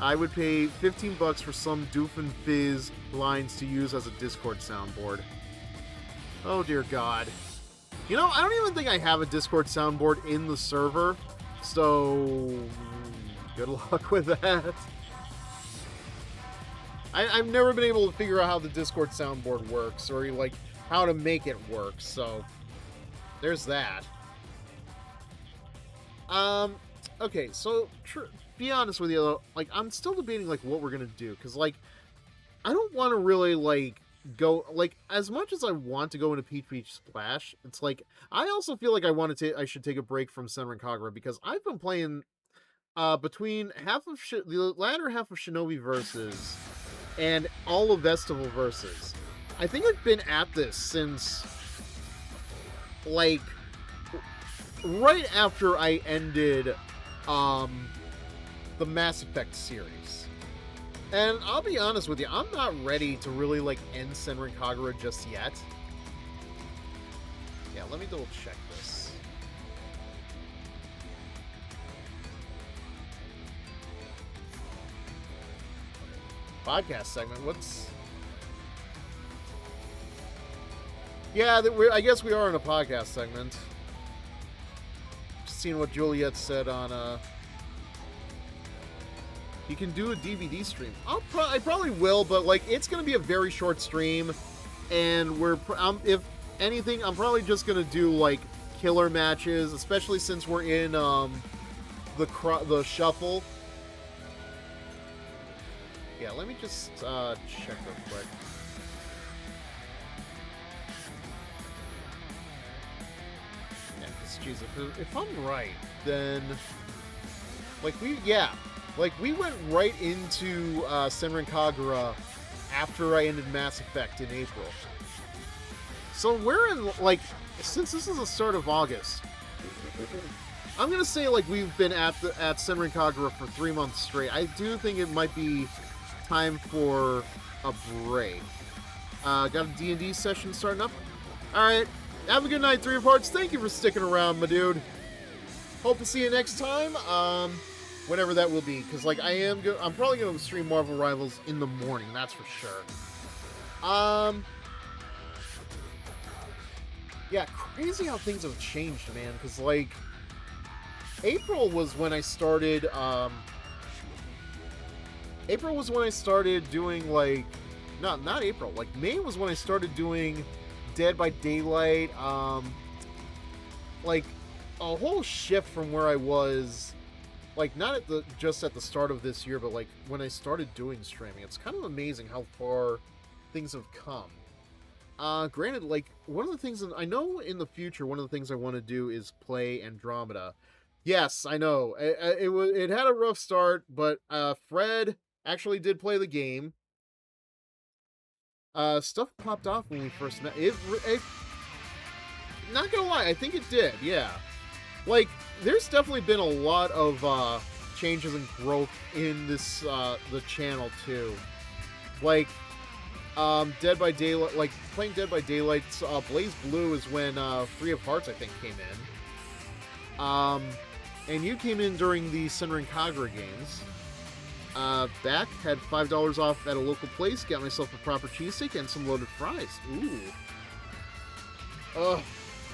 S1: I would pay $15 for some Doofenfizz lines to use as a Discord soundboard. Oh, dear God. You know, I don't even think I have a Discord soundboard in the server, so good luck with that. I've never been able to figure out how the Discord soundboard works, or like how to make it work, so there's that. Okay, so be honest with you though, like I'm still debating like what we're gonna do, because like I don't want to really like go, like, as much as I want to go into Peach Peach Splash, it's like I also feel like I should take a break from Senran Kagura, because I've been playing between the latter half of Shinobi Versus and all of Vestival Versus. I think I've been at this since like right after I ended the Mass Effect series. And I'll be honest with you, I'm not ready to really like end Senran Kagura just yet. Yeah, let me double check this. Podcast segment, what's... Yeah, I guess we are in a podcast segment. Just seeing what Juliet said on, you can do a DVD stream. I probably will, but like it's gonna be a very short stream, and if anything, I'm probably just gonna do like killer matches, especially since we're in the shuffle. Yeah, let me just check real quick. Yeah, because, jeez, if I'm right, then... Like, we went right into Senran Kagura after I ended Mass Effect in April. So we're in, like, since this is the start of August, I'm gonna say, like, we've been at Senran Kagura for 3 months straight. I do think it might be time for a break. Got a D&D session starting up. Alright, have a good night, Three of Hearts. Thank you for sticking around, my dude. Hope to see you next time. Whatever that will be, because, like, I'm probably going to stream Marvel Rivals in the morning, that's for sure. Yeah, crazy how things have changed, man, because, like, April was when I started, doing, like, not April, like, May was when I started doing Dead by Daylight, like, a whole shift from where I was... Like, not just at the start of this year, but, like, when I started doing streaming. It's kind of amazing how far things have come. Granted, like, one of the things that I know in the future, one of the things I want to do is play Andromeda. Yes, I know. It had a rough start, but Fred actually did play the game. Stuff popped off when we first met. It not gonna lie, I think it did, yeah. Like, there's definitely been a lot of changes and growth in this the channel too. Like, Dead by Daylight, like playing Dead by Daylight. Blaze Blue is when Three of Hearts, I think, came in. And you came in during the Senran Kagura games. Back had $5 off at a local place. Got myself a proper cheesesteak and some loaded fries. Ooh. Ugh,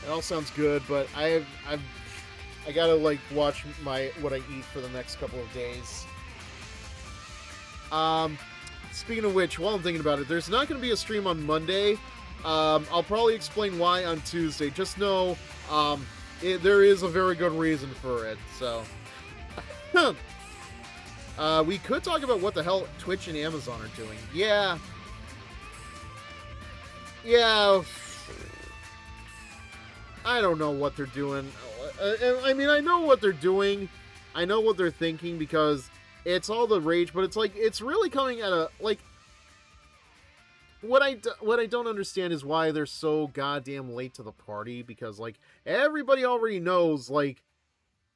S1: it all sounds good, but I gotta, like, watch what I eat for the next couple of days. Speaking of which, while I'm thinking about it, there's not gonna be a stream on Monday. I'll probably explain why on Tuesday. Just know, there is a very good reason for it, so. We could talk about what the hell Twitch and Amazon are doing. Yeah. I don't know what they're doing. I mean, I know what they're doing. I know what they're thinking because it's all the rage, but it's like, it's really coming at a, like, what I don't understand is why they're so goddamn late to the party, because, like, everybody already knows, like,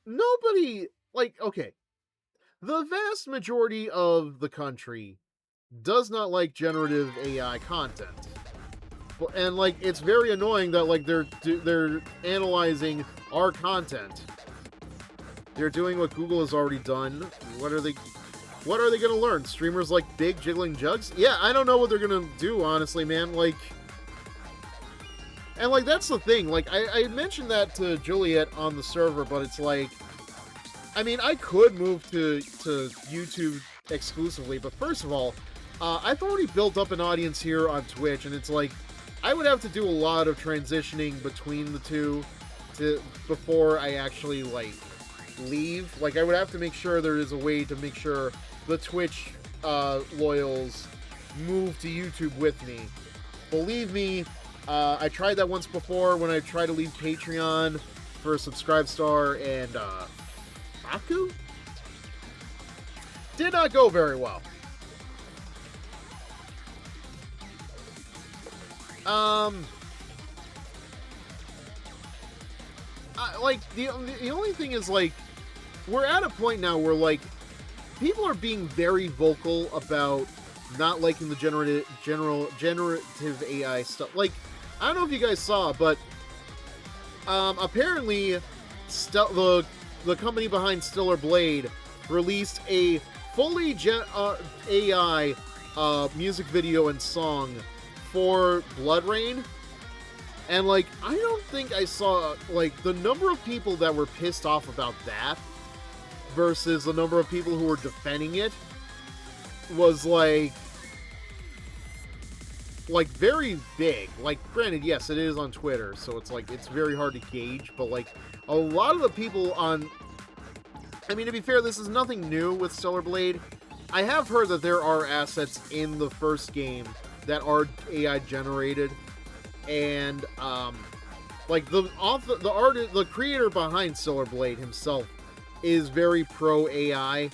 S1: nobody, like, okay, the vast majority of the country does not like generative AI content. And, like, it's very annoying that, like, they're analyzing our content. They're doing what Google has already done. What are they gonna learn? Streamers like big jiggling jugs? Yeah, I don't know what they're gonna do, honestly, man. Like, and, like, that's the thing. Like, I mentioned that to Juliet on the server, but it's like, I mean, I could move to YouTube exclusively, but first of all, I've already built up an audience here on Twitch, and it's like, I would have to do a lot of transitioning between the two before I actually, like, leave. Like, I would have to make sure there is a way to make sure the Twitch loyals move to YouTube with me. Believe me, I tried that once before when I tried to leave Patreon for Subscribestar and Aku? Did not go very well. Like, the only thing is, like, we're at a point now where, like, people are being very vocal about not liking the generative AI stuff. Like, I don't know if you guys saw, but, apparently, the company behind Stellar Blade released a fully AI music video and song for Blood Rain, and, like, I don't think I saw, like, the number of people that were pissed off about that versus the number of people who were defending it was, like, very big. Like, granted, yes, it is on Twitter, so it's, like, it's very hard to gauge, but, like, a lot of the people on, I mean, to be fair, this is nothing new with Stellar Blade. I have heard that there are assets in the first game that are AI generated, and like the creator behind Stellar Blade himself is very pro AI,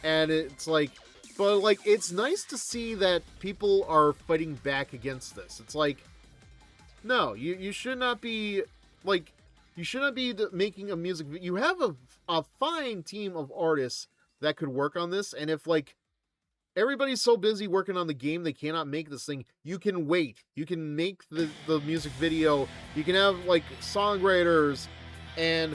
S1: and it's like, but like it's nice to see that people are fighting back against this. It's like, no, you should not be like, you should not be making a music. You have a fine team of artists that could work on this, and if like everybody's so busy working on the game they cannot make this thing, you can wait. You can make the music video. You can have like songwriters and